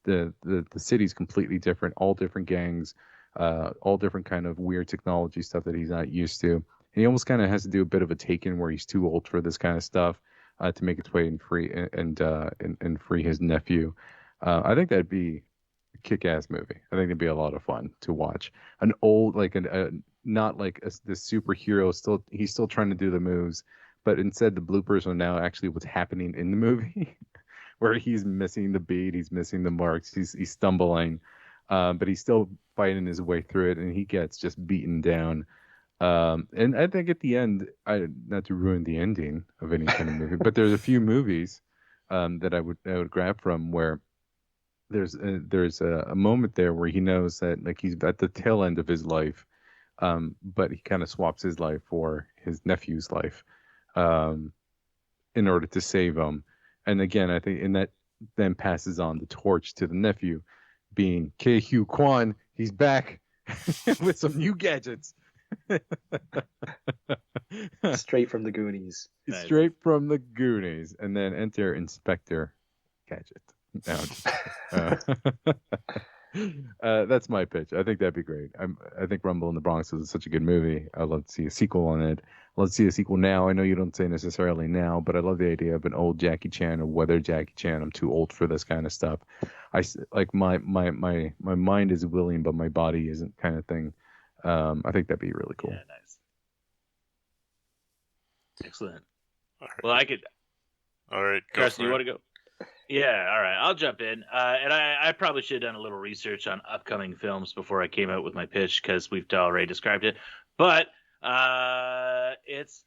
The city's completely different, all different gangs, all different kind of weird technology stuff that he's not used to. And he almost kind of has to do a bit of a Taken where he's too old for this kind of stuff to make its way and free his nephew. I think that'd be a kick-ass movie. I think it'd be a lot of fun to watch. An old, not like the superhero. He's still trying to do the moves, but instead the bloopers are now actually what's happening in the movie, where he's missing the beat, he's missing the marks, he's stumbling, but he's still fighting his way through it, and he gets just beaten down. And I think at the end, not to ruin the ending of any kind of movie, but there's a few movies that I would grab from where there's a moment there where he knows that like he's at the tail end of his life, but he kind of swaps his life for his nephew's life in order to save him. And again, I think that then passes on the torch to the nephew, being Ke Huy Quan. He's back with some new gadgets. Straight from the Goonies. Nice. Straight from the Goonies, and then enter Inspector Gadget. No, that's my pitch. I think that'd be great. I think Rumble in the Bronx is such a good movie. I'd love to see a sequel on it. I'd love to see a sequel now. I know you don't say necessarily now, but I love the idea of an old Jackie Chan or whether Jackie Chan. I'm too old for this kind of stuff. Like my mind is willing, but my body isn't, kind of thing. I think that'd be really cool. Yeah, nice. Excellent. All right. Well, I could. All right, go Carson, for you it. want to go? Yeah, all right. I'll jump in. And I probably should have done a little research on upcoming films before I came out with my pitch because we've already described it. But it's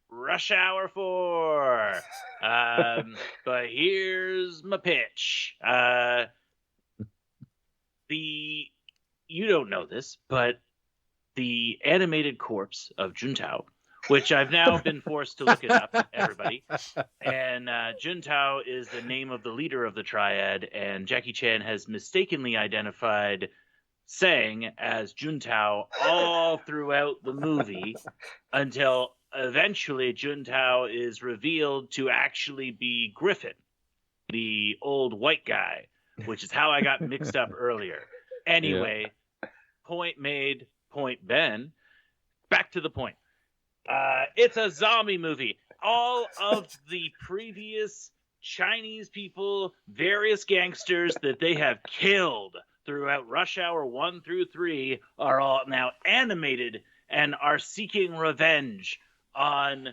Rush Hour 4. But here's my pitch. You don't know this, but the animated corpse of Juntao, which I've now been forced to look it up, everybody. And Juntao is the name of the leader of the triad, and Jackie Chan has mistakenly identified Sang as Juntao all throughout the movie until eventually Juntao is revealed to actually be Griffin, the old white guy, which is how I got mixed up earlier. Anyway, point made, point Ben. Back to the point. It's a zombie movie. All of the previous Chinese people, various gangsters that they have killed throughout Rush Hour 1 through 3 are all now animated and are seeking revenge on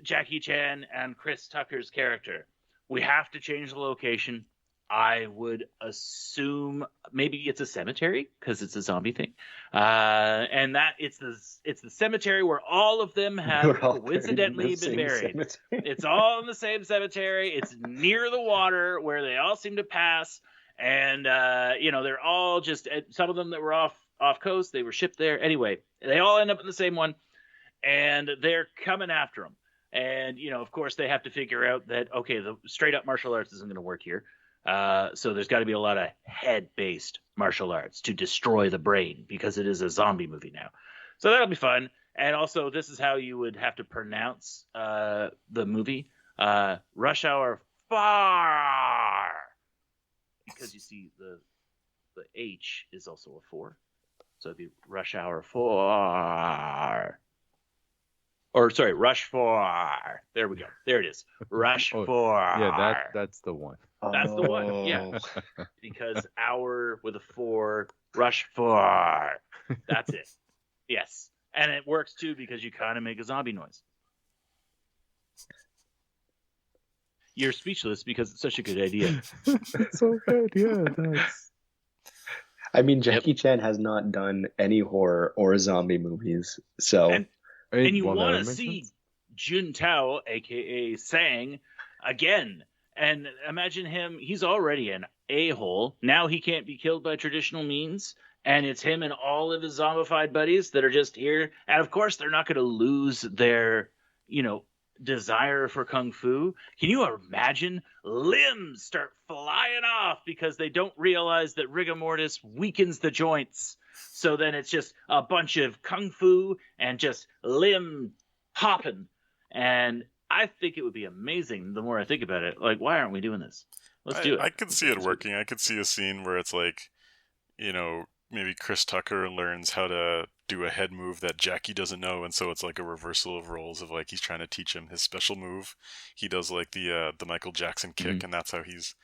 Jackie Chan and Chris Tucker's character. We have to change the location. I would assume maybe it's a cemetery because it's a zombie thing, and that it's the cemetery where all of them have coincidentally been buried. It's all in the same cemetery. It's near the water where they all seem to pass, and they're all just some of them that were off coast. They were shipped there anyway. They all end up in the same one, and they're coming after them. And of course, they have to figure out that okay, the straight up martial arts isn't going to work here. So there's got to be a lot of head-based martial arts to destroy the brain because it is a zombie movie now. So that'll be fun. And also, this is how you would have to pronounce the movie. Rush Hour 4. Because you see, the H is also a 4. So it'd be Rush Hour 4. Or, sorry, Rush 4. There we go. There it is. Rush 4. Yeah, that's the one. That's the one, yeah. Because hour with a 4, Rush 4. That's it. Yes. And it works, too, because you kind of make a zombie noise. You're speechless because it's such a good idea. It's so good, yeah. That's... I mean, Jackie Chan has not done any horror or zombie movies, so... And you want to see Juntao, a.k.a. Sang, again. And imagine him, he's already an a-hole. Now he can't be killed by traditional means. And it's him and all of his zombified buddies that are just here. And of course, they're not going to lose their, desire for kung fu. Can you imagine limbs start flying off because they don't realize that rigor mortis weakens the joints? So then it's just a bunch of kung fu and just limb hopping. And I think it would be amazing the more I think about it. Like, why aren't we doing this? Let's do it. I could see it working. I could see a scene where it's like, maybe Chris Tucker learns how to do a head move that Jackie doesn't know, and so it's like a reversal of roles of like he's trying to teach him his special move. He does like the Michael Jackson kick, and that's how he's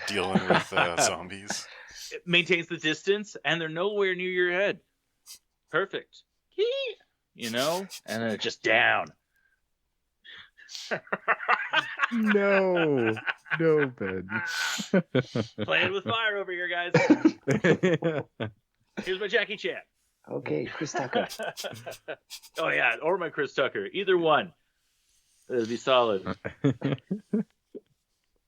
dealing with zombies. It maintains the distance, and they're nowhere near your head. Perfect. And then just down. No, Ben. Playing with fire over here, guys. Here's my Jackie Chan. Okay, Chris Tucker. Oh, yeah, or my Chris Tucker. Either one. It'd be solid.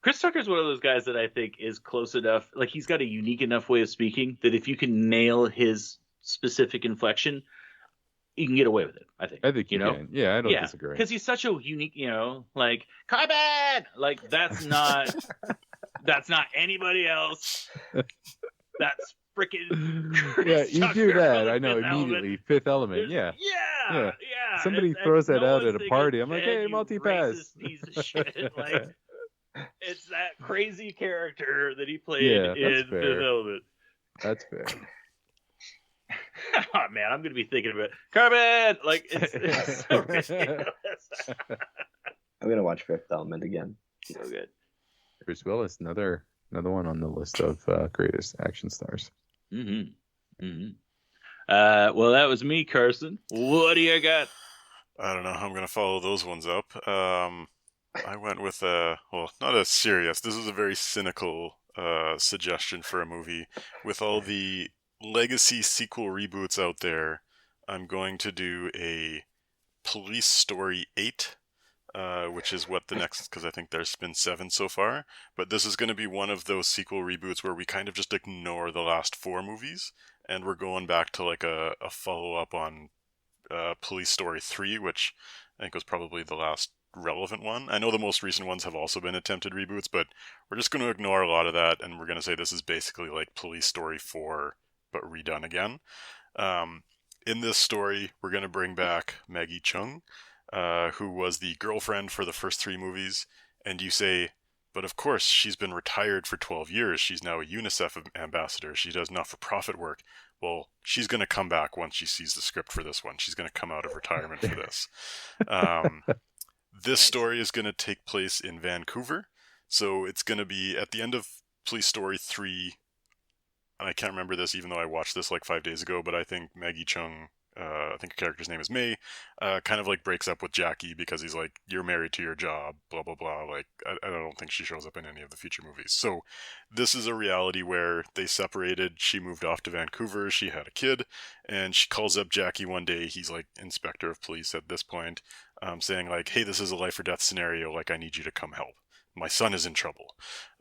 Chris Tucker's one of those guys that I think is close enough. Like, he's got a unique enough way of speaking that if you can nail his specific inflection, you can get away with it, I think. I think you can. Yeah, I don't disagree. Because he's such a unique, like, Carbon! Like, that's not anybody else. That's freaking Yeah, you Chuck do Berry that. from I know Fifth Element. immediately. Fifth Element. There's- Yeah. yeah, Yeah. yeah. Somebody And throws that out Noah's at a thinking, party. I'm like, "Ben, hey, you multi-pass. racist piece of shit." Like, it's that crazy character that he played Yeah, that's in fair. Fifth Element. That's fair. Oh man, I'm gonna be thinking about Carbon. Like, it's so ridiculous. I'm gonna watch Fifth Element again. So good. Bruce Willis, another one on the list of greatest action stars. Mm-hmm. Mm-hmm. Well, that was me, Carson. What do you got? I don't know how I'm going to follow those ones up. I went with not a serious. This is a very cynical suggestion for a movie. With all the legacy sequel reboots out there, I'm going to do a Police Story 8, which is what the next, because I think there's been 7 so far. But this is going to be one of those sequel reboots where we kind of just ignore the last 4 movies, and we're going back to like a follow-up on Police Story 3, which I think was probably the last relevant one. I know the most recent ones have also been attempted reboots, but we're just going to ignore a lot of that, and we're going to say this is basically like Police Story 4, but redone again. In this story, we're going to bring back Maggie Cheung, who was the girlfriend for the first 3 movies, and you say, but of course, she's been retired for 12 years. She's now a UNICEF ambassador. She does not-for-profit work. Well, she's going to come back once she sees the script for this one. She's going to come out of retirement for this. This story is going to take place in Vancouver. So it's going to be at the end of Police Story 3. And I can't remember this, even though I watched this like 5 days ago, but I think Maggie Cheung, I think her character's name is May, kind of like breaks up with Jackie because he's like, you're married to your job, blah, blah, blah. Like, I don't think she shows up in any of the future movies. So this is a reality where they separated. She moved off to Vancouver. She had a kid, and she calls up Jackie one day. He's like inspector of police at this point, saying like, hey, this is a life or death scenario. Like, I need you to come help. My son is in trouble.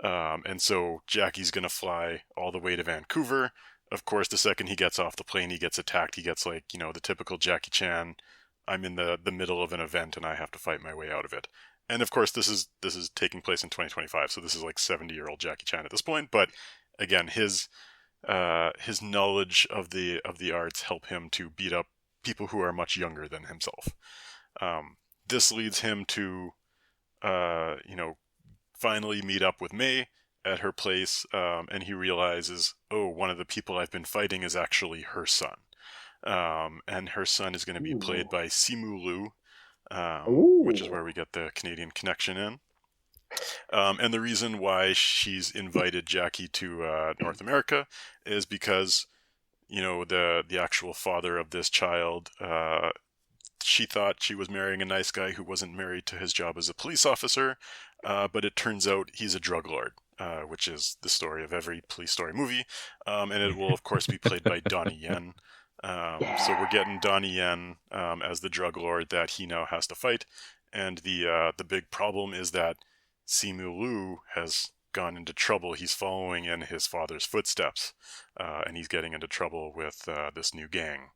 And so Jackie's going to fly all the way to Vancouver. Of course, the second he gets off the plane, he gets attacked. He gets like, the typical Jackie Chan, I'm in the middle of an event and I have to fight my way out of it. And of course, this is taking place in 2025, so this is like 70-year-old Jackie Chan at this point. But again, his knowledge of the arts help him to beat up people who are much younger than himself. This leads him to, finally meet up with May at her place, and he realizes, oh, one of the people I've been fighting is actually her son. And her son is going to be played by Simu Liu, which is where we get the Canadian connection in. And the reason why she's invited Jackie to North America is because, the actual father of this child, she thought she was marrying a nice guy who wasn't married to his job as a police officer, but it turns out he's a drug lord, which is the story of every Police Story movie, and it will, of course, be played by Donnie Yen. So we're getting Donnie Yen as the drug lord that he now has to fight, and the big problem is that Simu Liu has gone into trouble. He's following in his father's footsteps, and he's getting into trouble with this new gang.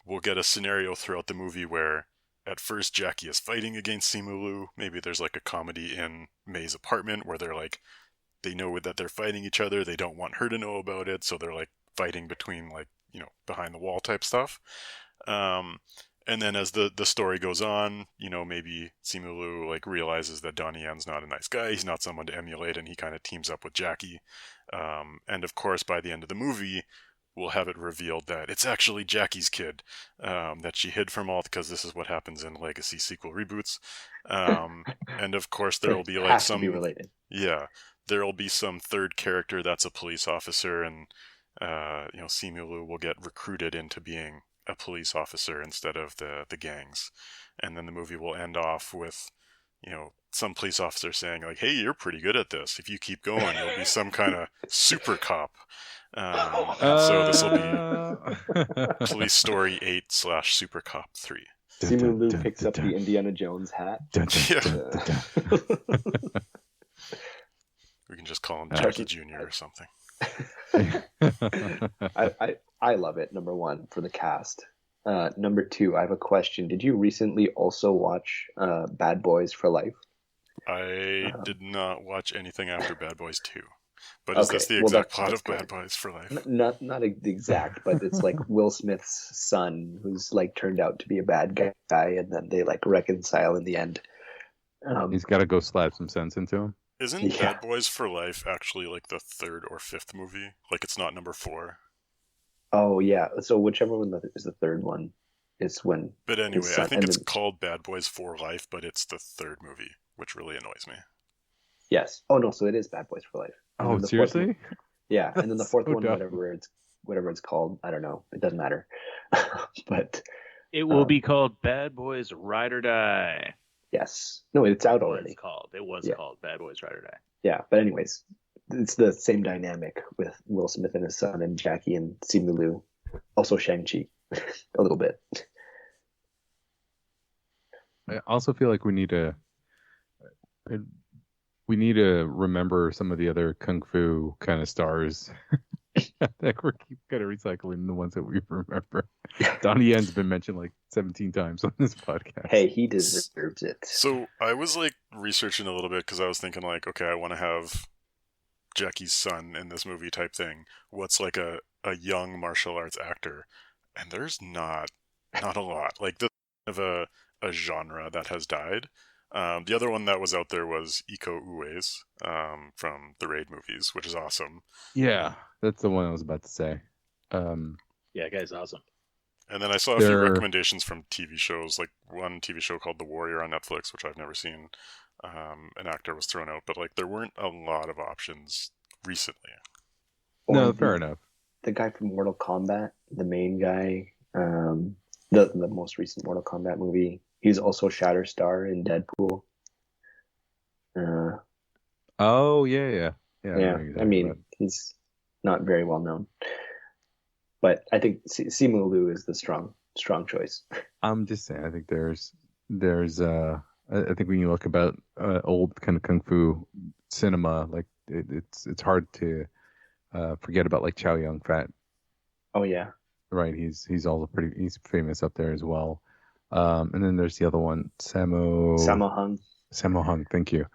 We'll get a scenario throughout the movie where at first Jackie is fighting against Simu Liu. Maybe there's like a comedy in May's apartment where they're like, they know that they're fighting each other. They don't want her to know about it. So they're like fighting between like, behind the wall type stuff. And then as the story goes on, maybe Simu Liu like realizes that Donnie Yen's not a nice guy. He's not someone to emulate, and he kind of teams up with Jackie. And of course, by the end of the movie, we'll have it revealed that it's actually Jackie's kid that she hid from all, because this is what happens in legacy sequel reboots. And of course, there will be like has some to be related. Yeah, there will be some third character that's a police officer, and Simu Liu will get recruited into being a police officer instead of the gangs, and then the movie will end off with some police officer saying like, hey, you're pretty good at this. If you keep going, you'll be some kind of super cop. And so this will be Police Story 8 / Super Cop 3. Simu Liu picks up the Indiana Jones hat. We can just call him Jackie Jr. or something. I love it. Number 1 for the cast. Number 2, I have a question. Did you recently also watch Bad Boys for Life? I did not watch anything after Bad Boys 2. But is this Okay, the well, exact plot that's of Bad good. Boys for Life? Not the exact, but it's like Will Smith's son who's like turned out to be a bad guy, and then they like reconcile in the end. He's got to go slap some sense into him. Isn't Yeah. Bad Boys for Life actually like the third or fifth movie? Like it's not number 4. Oh yeah, so whichever one is the third one is when But his anyway, I son, think and it's then called Bad Boys for Life, but it's the third movie, which really annoys me. yes. Oh no, so it is Bad Boys for Life. And Oh, then the fourth seriously? one, yeah, and then the That's fourth so one, dumb. whatever it's called, I don't know. It doesn't matter. But It will Um, be called Bad Boys Ride or Die. yes, no, it's out It already. was Yeah. called Bad Boys Ride or Die. Yeah, but anyways, it's the same dynamic with Will Smith and his son, and Jackie and Simu Liu, also Shang-Chi, a little bit. I also feel like we need to remember some of the other kung fu kind of stars. That we're keep kind of recycling the ones that we remember. Donnie Yen's been mentioned like 17 times on this podcast. Hey, he deserves it. So I was like researching a little bit because I was thinking like, okay, I want to have Jackie's son in this movie type thing. What's like a young martial arts actor? And there's not a lot. Like this is kind of a genre that has died. The other one that was out there was Iko Uwais from the Raid movies, which is awesome. Yeah, that's the one I was about to say. Yeah, guy's awesome. And then I saw a few There- recommendations from TV shows, like one TV show called The Warrior on Netflix, which I've never seen. An actor was thrown out, but like there weren't a lot of options recently. No, Or fair enough. The guy from Mortal Kombat, the main guy, the most recent Mortal Kombat movie. He's also Shatterstar in Deadpool. Oh yeah. I know Yeah, who you're I talking mean, about. he's not very well known, but I think Simu Liu is the strong choice. I'm just saying. I think there's I think when you look about old kind of kung fu cinema, like it's hard to forget about like Chow Yun Fat. Oh yeah, Right, he's also he's famous up there as well. And then there's the other one, Sammo Hung. Sammo Hung. Thank you.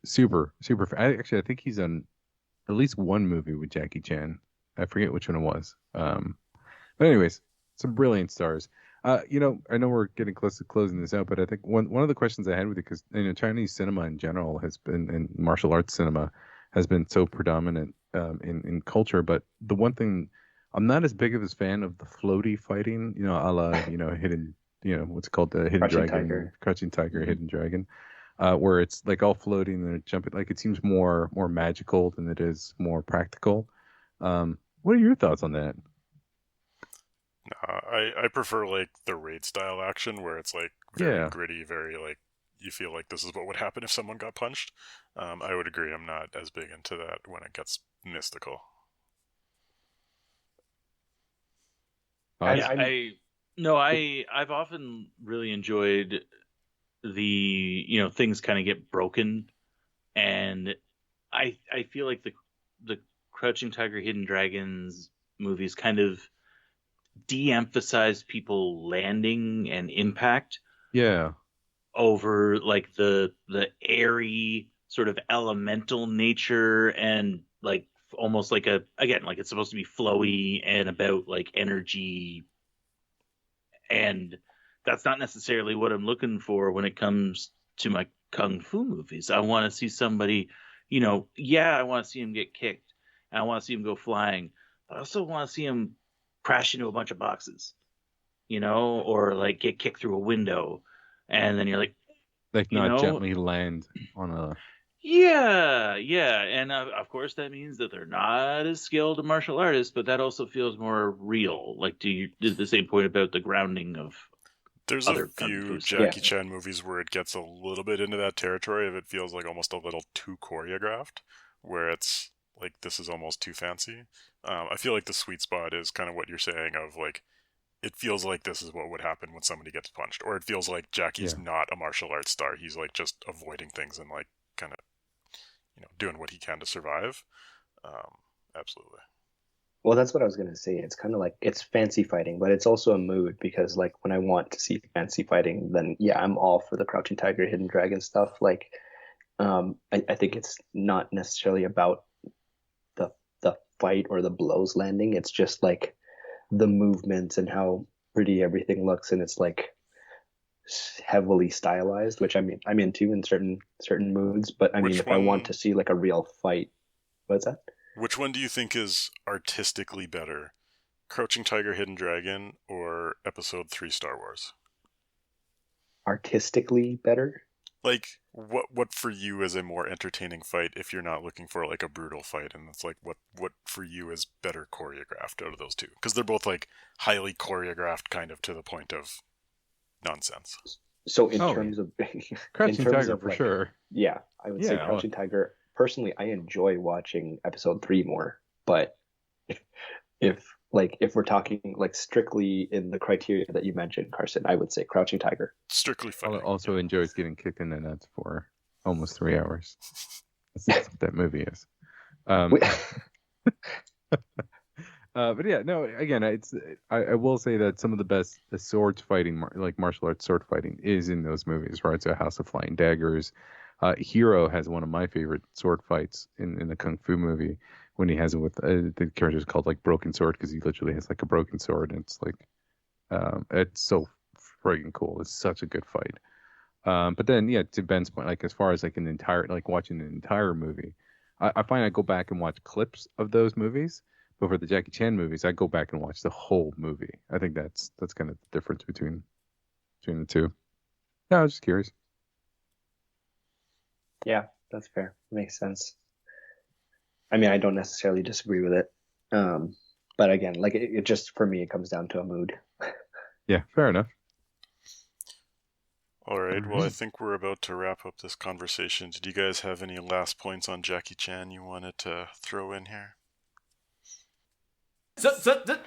Super. I think he's on at least one movie with Jackie Chan. I forget which one it was. But anyways, some brilliant stars. I know we're getting close to closing this out, but I think one of the questions I had with it, because Chinese cinema in general has been, and martial arts cinema has been so predominant in culture. But the one thing I'm not as big of a fan of the floaty fighting, a la hidden, what's it called, the hidden Crouching dragon, Tiger. Crouching Tiger, hidden dragon, where it's like all floating and jumping. Like it seems more magical than it is more practical. What are your thoughts on that? I prefer like the Raid style action where it's like very Yeah. gritty, very like you feel like this is what would happen if someone got punched. I would agree. I'm not as big into that when it gets mystical. I've often really enjoyed the things kind of get broken, and I feel like the Crouching Tiger, Hidden Dragons movies kind of de-emphasize people landing and impact Yeah. over like the airy sort of elemental nature, and like almost like like it's supposed to be flowy and about like energy, and that's not necessarily what I'm looking for when it comes to my kung fu movies. I want to see somebody, I want to see him get kicked, and I want to see him go flying, but I also want to see him crash into a bunch of boxes, or like get kicked through a window, and then you're like, Like not gently land on a. yeah, and of course that means that they're not as skilled a martial artists, but that also feels more real. Like, did the same point about the grounding of There's other a kung few fu Jackie stuff. Chan movies where it gets a little bit into that territory of it feels like almost a little too choreographed, where it's like this is almost too fancy. I feel like the sweet spot is kind of what you're saying of like it feels like this is what would happen when somebody gets punched, or it feels like Jackie's Yeah. not a martial arts star. He's like just avoiding things and like kind of doing what he can to survive. Absolutely. Well, that's what I was gonna say. It's kind of like it's fancy fighting, but it's also a mood because like when I want to see fancy fighting, then yeah, I'm all for the Crouching Tiger, Hidden Dragon stuff. Like I think it's not necessarily about the fight or the blows landing. It's just like the movements and how pretty everything looks, and it's like heavily stylized, which I'm into in certain moods. But I mean, Which if I want one- to see like a real fight, what's that? Which one do you think is artistically better? Crouching Tiger, Hidden Dragon, or Episode 3 Star Wars? Artistically better? Like, what for you is a more entertaining fight if you're not looking for like a brutal fight? And it's like, what for you is better choreographed out of those two? Because they're both like highly choreographed, kind of to the point of nonsense. So in Oh, terms of Crouching terms Tiger of, for like, sure. yeah, I would say Yeah, Crouching Tiger. Personally, I enjoy watching episode 3 more, but if we're talking like strictly in the criteria that you mentioned, Carson, I would say Crouching Tiger. Strictly I fighting. also enjoys getting kicked in the nuts for almost 3 hours. That's what that movie is. But yeah, no. Again, I will say that some of the best swords fighting, like martial arts sword fighting, is in those movies. Right, so House of Flying Daggers. Hero has one of my favorite sword fights in the Kung Fu movie when he has it with the character is called like Broken Sword because he literally has like a broken sword, and it's like it's so friggin' cool. It's such a good fight. But then yeah, to Ben's point, like as far as like an entire like watching an entire movie, I find I go back and watch clips of those movies. But for the Jackie Chan movies, I go back and watch the whole movie. I think that's kind of the difference between the two. No, I was just curious. Yeah, that's fair. Makes sense. I mean, I don't necessarily disagree with it. But again, like it just for me, it comes down to a mood. Yeah, fair enough. All right. Well, I Alright. think we're about to wrap up this conversation. Did you guys have any last points on Jackie Chan you wanted to throw in here?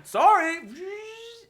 Sorry.